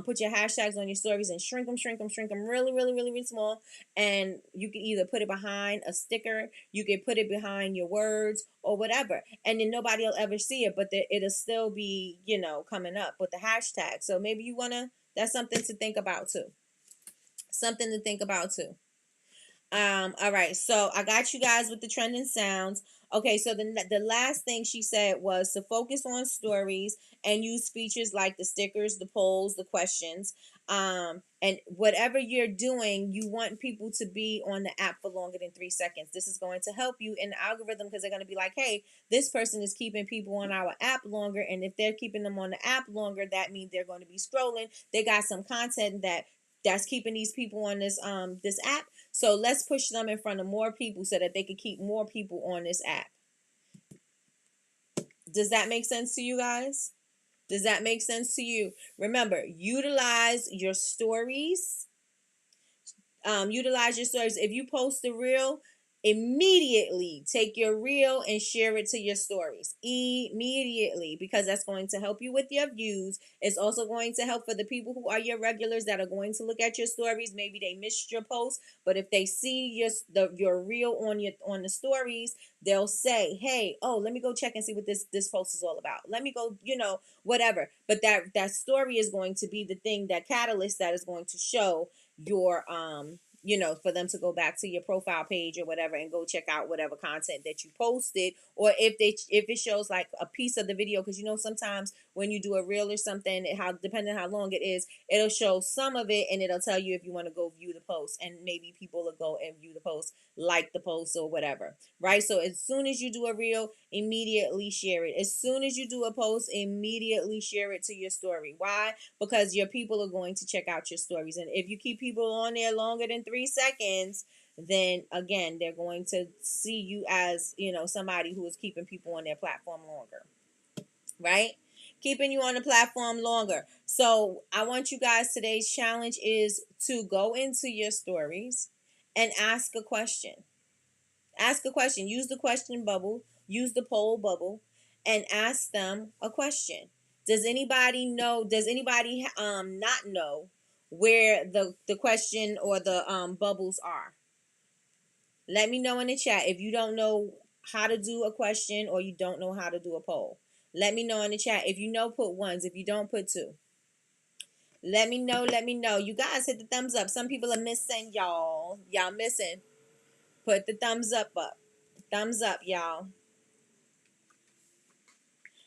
Put your hashtags on your stories and shrink them really, really, really, really small. And you can either put it behind a sticker, you can put it behind your words or whatever. And then nobody will ever see it, but it'll still be, coming up with the hashtag. So maybe that's something to think about too. Something to think about too. All right, so I got you guys with the trending sounds. Okay, so the last thing she said was to focus on stories and use features like the stickers, the polls, the questions. And whatever you're doing, you want people to be on the app for longer than 3 seconds. This is going to help you in the algorithm, because they're going to be like, hey, this person is keeping people on our app longer, and if they're keeping them on the app longer, that means they're going to be scrolling. They got some content that's keeping these people on this app. So let's push them in front of more people so that they can keep more people on this app. Does that make sense to you guys? Does that make sense to you? Remember, utilize your stories. Utilize your stories. If you post a reel, immediately take your reel and share it to your stories immediately, because that's going to help you with your views. It's also going to help for the people who are your regulars that are going to look at your stories. Maybe they missed your post, but if they see your reel on the stories, they'll say, hey, oh, let me go check and see what this post is all about. Let me go, whatever. But that story is going to be the thing, that catalyst that is going to show your for them to go back to your profile page or whatever and go check out whatever content that you posted. Or if it shows like a piece of the video, because sometimes when you do a reel or something, depending on how long it is, it'll show some of it and it'll tell you if you want to go view the post, and maybe people will go and view the post, like the post or whatever, right? So as soon as you do a reel, immediately share it. As soon as you do a post, immediately share it to your story. Why? Because your people are going to check out your stories, and if you keep people on there longer than 3 seconds, then again, they're going to see you as somebody who is keeping people on their platform longer, right? Keeping you on the platform longer. So I want you guys, today's challenge is to go into your stories and ask a question. Ask a question. Use the question bubble. Use the poll bubble, and ask them a question. Does anybody know? Does anybody not know where the question or the bubbles are? Let me know in the chat if you don't know how to do a question or you don't know how to do a poll. Let me know in the chat. If you know, put ones. If you don't, put two. Let me know. Let me know. You guys hit the thumbs up. Some people are missing, y'all. Y'all missing. Put the thumbs up. Thumbs up, y'all.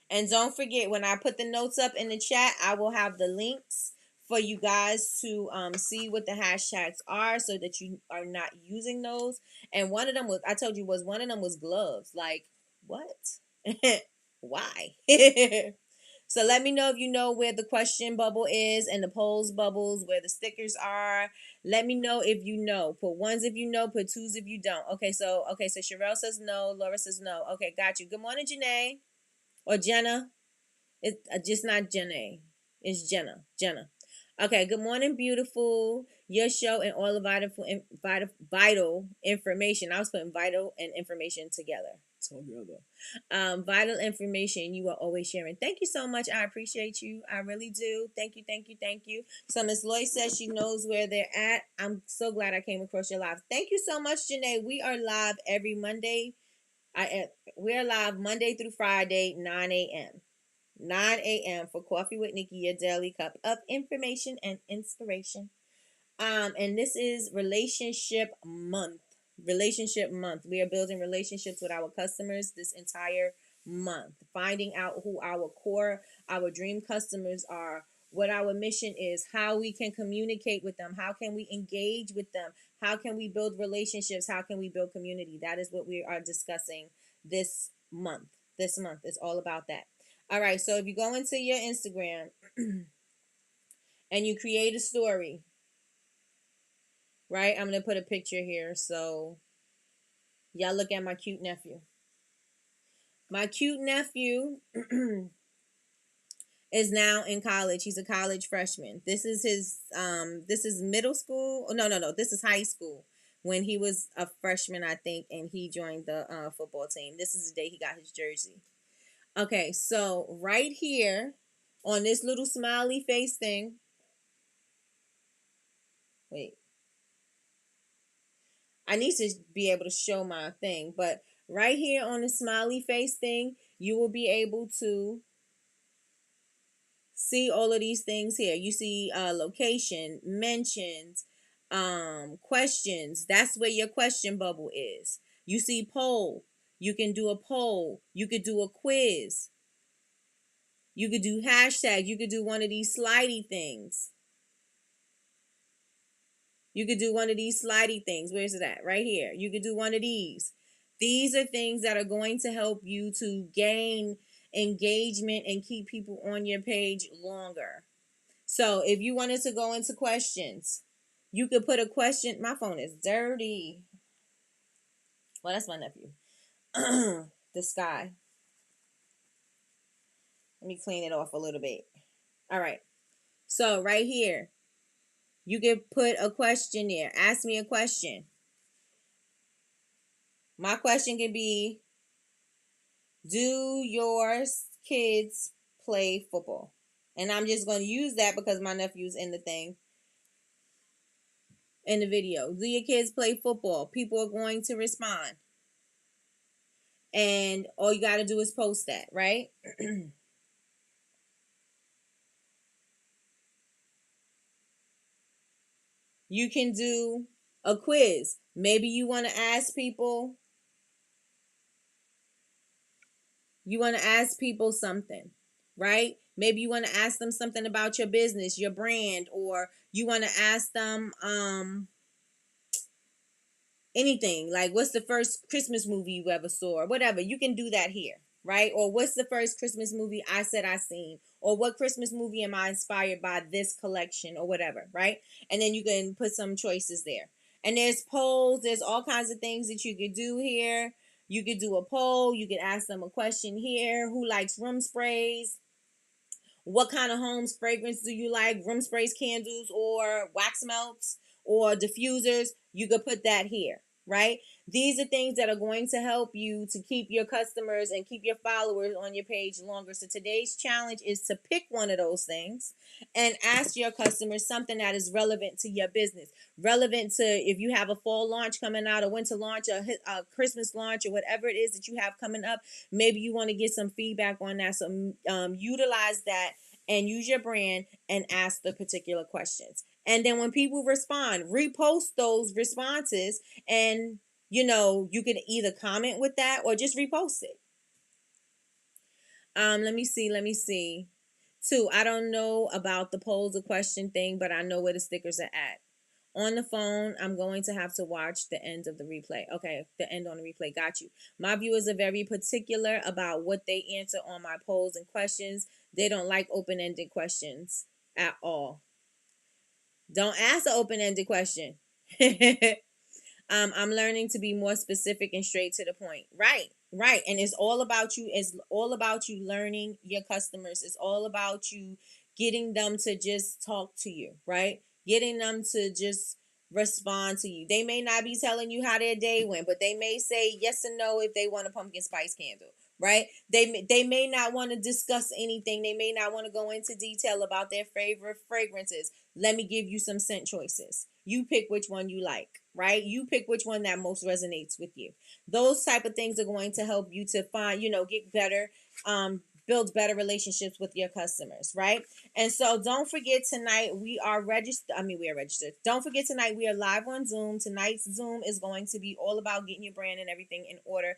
And don't forget, when I put the notes up in the chat, I will have the links for you guys to see what the hashtags are, so that you are not using those. And one of them was, I told you, one of them was gloves. Like, what? Why? So let me know if you know where the question bubble is and the polls bubbles, where the stickers are. Let me know if you know. Put ones if you know, put twos if you don't. Okay, so Sherelle says no, Laura says no. Okay, got you. Good morning, Janae. Or Jenna. It's just not Jenna. It's Jenna. Jenna. Okay, good morning, beautiful. Your show and all the vital information. I was putting vital and information together. Vital information you are always sharing. Thank you so much. I appreciate you. I really do. Thank you, thank you, thank you. So Miss Lloyd says she knows where they're at. I'm so glad I came across your live. Thank you so much, Janae. We are live every Monday We're live Monday through Friday, 9 a.m. 9 a.m. for Coffee with Nikki, your daily cup of information and inspiration. And this is relationship month. Relationship month. We are building relationships with our customers this entire month, finding out who our dream customers are, what our mission is, how we can communicate with them, how can we engage with them, how can we build relationships, how can we build community. That is what we are discussing this month. This month is all about that. All right, so if you go into your Instagram and you create a story, right? I'm going to put a picture here so y'all look at my cute nephew. My cute nephew is now in college. He's a college freshman. This is this is middle school. No. This is high school when he was a freshman, I think, and he joined the football team. This is the day he got his jersey. Okay, so right here on this little smiley face thing. Wait. I need to be able to show my thing, but right here on the smiley face thing, you will be able to see all of these things here. You see location, mentions, questions. That's where your question bubble is. You see poll. You can do a poll. You could do a quiz. You could do hashtag. You could do one of these slidey things. You could do one of these slidey things. Where's it at? Right here. You could do one of these. These are things that are going to help you to gain engagement and keep people on your page longer. So if you wanted to go into questions, you could put a question. My phone is dirty. Well, that's my nephew. The sky. Let me clean it off a little bit. All right. So right here, you could put a question there. Ask me a question. My question could be, do your kids play football? And I'm just going to use that because my nephew's in the thing, in the video. Do your kids play football? People are going to respond. And all you got to do is post that, right? You can do a quiz. Maybe you want to ask people. You want to ask people something, right? Maybe you want to ask them something about your business, your brand, or you want to ask them anything like, what's the first Christmas movie you ever saw, or whatever. You can do that here, right? Or what's the first Christmas movie I said I seen, or what Christmas movie am I inspired by this collection, or whatever, right? And then you can put some choices there. And there's polls. There's all kinds of things that you could do here. You could do a poll. You could ask them a question here. Who likes room sprays? What kind of homes fragrance do you like? Room sprays, candles, or wax melts, or diffusers? You could put that here, right? These are things that are going to help you to keep your customers and keep your followers on your page longer. So today's challenge is to pick one of those things and ask your customers something that is relevant to your business. Relevant to if you have a fall launch coming out, a winter launch, a Christmas launch, or whatever it is that you have coming up. Maybe you want to get some feedback on that. So utilize that and use your brand and ask the particular questions. And then when people respond, repost those responses, and you can either comment with that or just repost it. Let me see. Two, I don't know about the polls or question thing, but I know where the stickers are at. On the phone, I'm going to have to watch the end of the replay. Okay, the end on the replay. Got you. My viewers are very particular about what they answer on my polls and questions. They don't like open-ended questions at all. Don't ask an open-ended question. I'm learning to be more specific and straight to the point. Right. And it's all about you. It's all about you learning your customers. It's all about you getting them to just talk to you, right? Getting them to just respond to you. They may not be telling you how their day went, but they may say yes and no if they want a pumpkin spice candle, right? They may not want to discuss anything. They may not want to go into detail about their favorite fragrances. Let me give you some scent choices. You pick which one you like, right? You pick which one that most resonates with you. Those type of things are going to help you to find, get better, build better relationships with your customers, right? And so don't forget tonight we are registered. We are registered. Don't forget tonight we are live on Zoom. Tonight's Zoom is going to be all about getting your brand and everything in order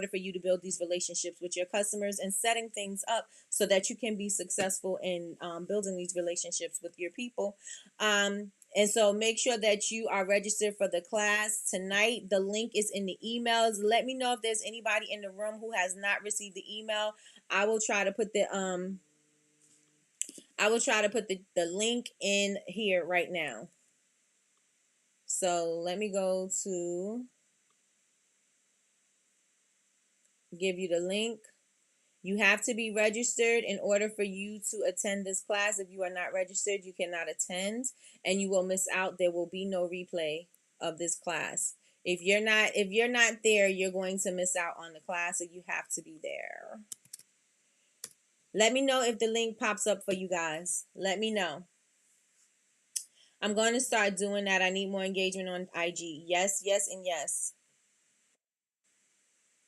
for you to build these relationships with your customers and setting things up so that you can be successful in building these relationships with your people. And so make sure that you are registered for the class tonight. The link is in the emails. Let me know if there's anybody in the room who has not received the email. I will try to put the link in here right now. So let me go to give you the link. You have to be registered in order for you to attend this class. If you are not registered, you cannot attend and you will miss out. There will be no replay of this class. If you're not there, you're going to miss out on the class, so you have to be there. Let me know if the link pops up for you guys. Let me know. I'm going to start doing that. I need more engagement on IG. Yes, yes, and yes.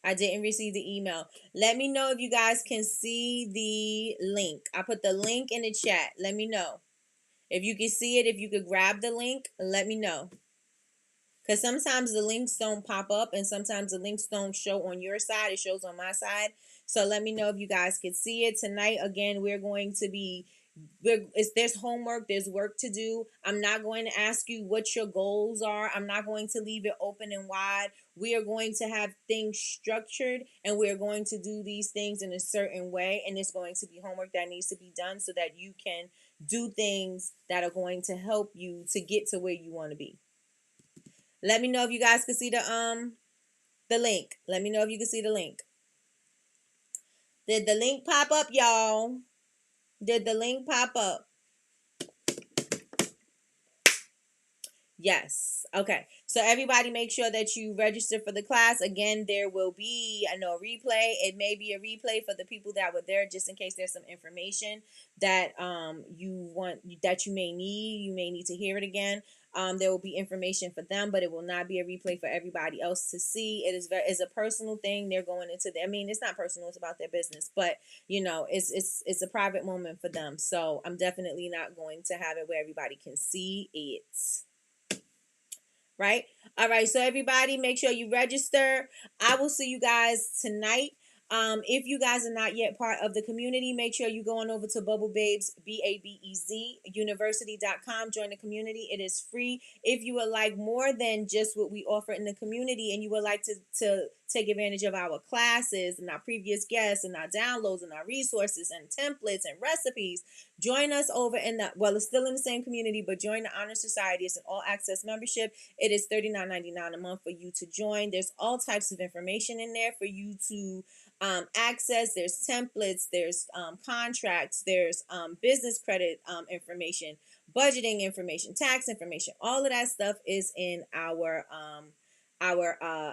I didn't receive the email. Let me know if you guys can see the link. I put the link in the chat. Let me know. If you can see it, if you could grab the link, let me know. Because sometimes the links don't pop up and sometimes the links don't show on your side. It shows on my side. So let me know if you guys can see it. Tonight, again, we're going to be there's homework, there's work to do. I'm not going to ask you what your goals are. I'm not going to leave it open and wide. We are going to have things structured and we're going to do these things in a certain way, and it's going to be homework that needs to be done so that you can do things that are going to help you to get to where you want to be. Let me know if you guys can see the link. Let me know if you can see the link. Did the link pop up, y'all? Did the link pop up? Yes. Okay. So everybody make sure that you register for the class. Again, there will be no replay. It may be a replay for the people that were there just in case there's some information that you may need. You may need to hear it again. There will be information for them, but it will not be a replay for everybody else to see. It's a personal thing. They're going into it's not personal, it's about their business, but it's a private moment for them. So I'm definitely not going to have it where everybody can see it. Right? All right. So everybody, make sure you register. I will see you guys tonight. If you guys are not yet part of the community, make sure you go on over to Bubble Babes, BABEZ, university.com. Join the community. It is free. If you would like more than just what we offer in the community and you would like to take advantage of our classes and our previous guests and our downloads and our resources and templates and recipes, join us over it's still in the same community, but join the Honor Society. It's an all access membership. It is $39.99 a month for you to join. There's all types of information in there for you to access. There's templates, there's contracts, there's business credit information, budgeting information, tax information. All of that stuff is in our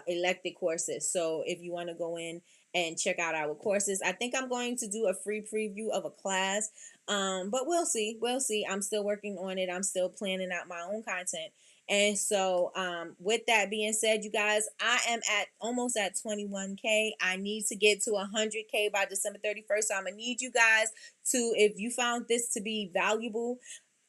elected courses. So if you want to go in and check out our courses, I think I'm going to do a free preview of a class, but we'll see. I'm still working on it. I'm still planning out my own content. And so with that being said, you guys, I am almost at 21K. I need to get to 100K by December 31st. So I'm going to need you guys to, if you found this to be valuable,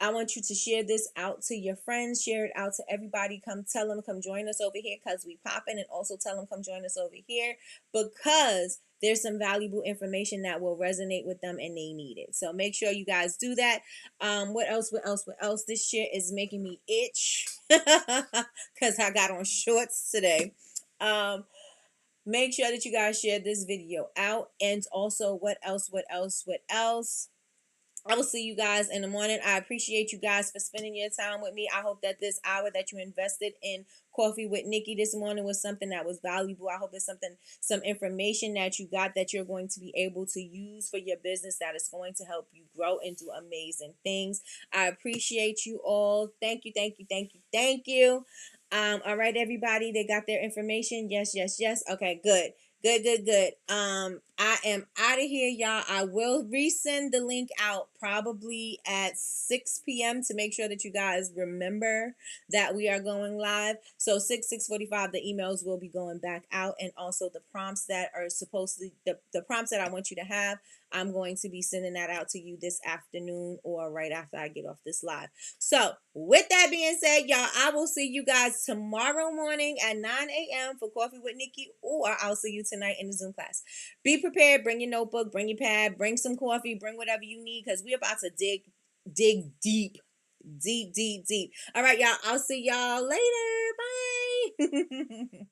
I want you to share this out to your friends, share it out to everybody. Come tell them, come join us over here because we popping, and also tell them come join us over here because there's some valuable information that will resonate with them and they need it. So make sure you guys do that. What else? This shit is making me itch because I got on shorts today. Make sure that you guys share this video out. And also, what else? I will see you guys in the morning. I appreciate you guys for spending your time with me. I hope that this hour that you invested in Coffee with Nikki this morning was something that was valuable. I hope it's some information that you got that you're going to be able to use for your business that is going to help you grow and do amazing things. I appreciate you all. Thank you. All right, everybody. They got their information. Yes. Okay, good. Good, good, good. I am out of here, y'all. I will resend the link out probably at 6 p.m. to make sure that you guys remember that we are going live. So 6:45, the emails will be going back out, and also the prompts that are supposed to the prompts that I want you to have. I'm going to be sending that out to you this afternoon or right after I get off this live. So, with that being said, y'all, I will see you guys tomorrow morning at 9 a.m. for Coffee with Nikki, or I'll see you tonight in the Zoom class. Be prepared. Bring your notebook, bring your pad, bring some coffee, bring whatever you need, because we're about to dig deep. Deep. All right, y'all. I'll see y'all later. Bye.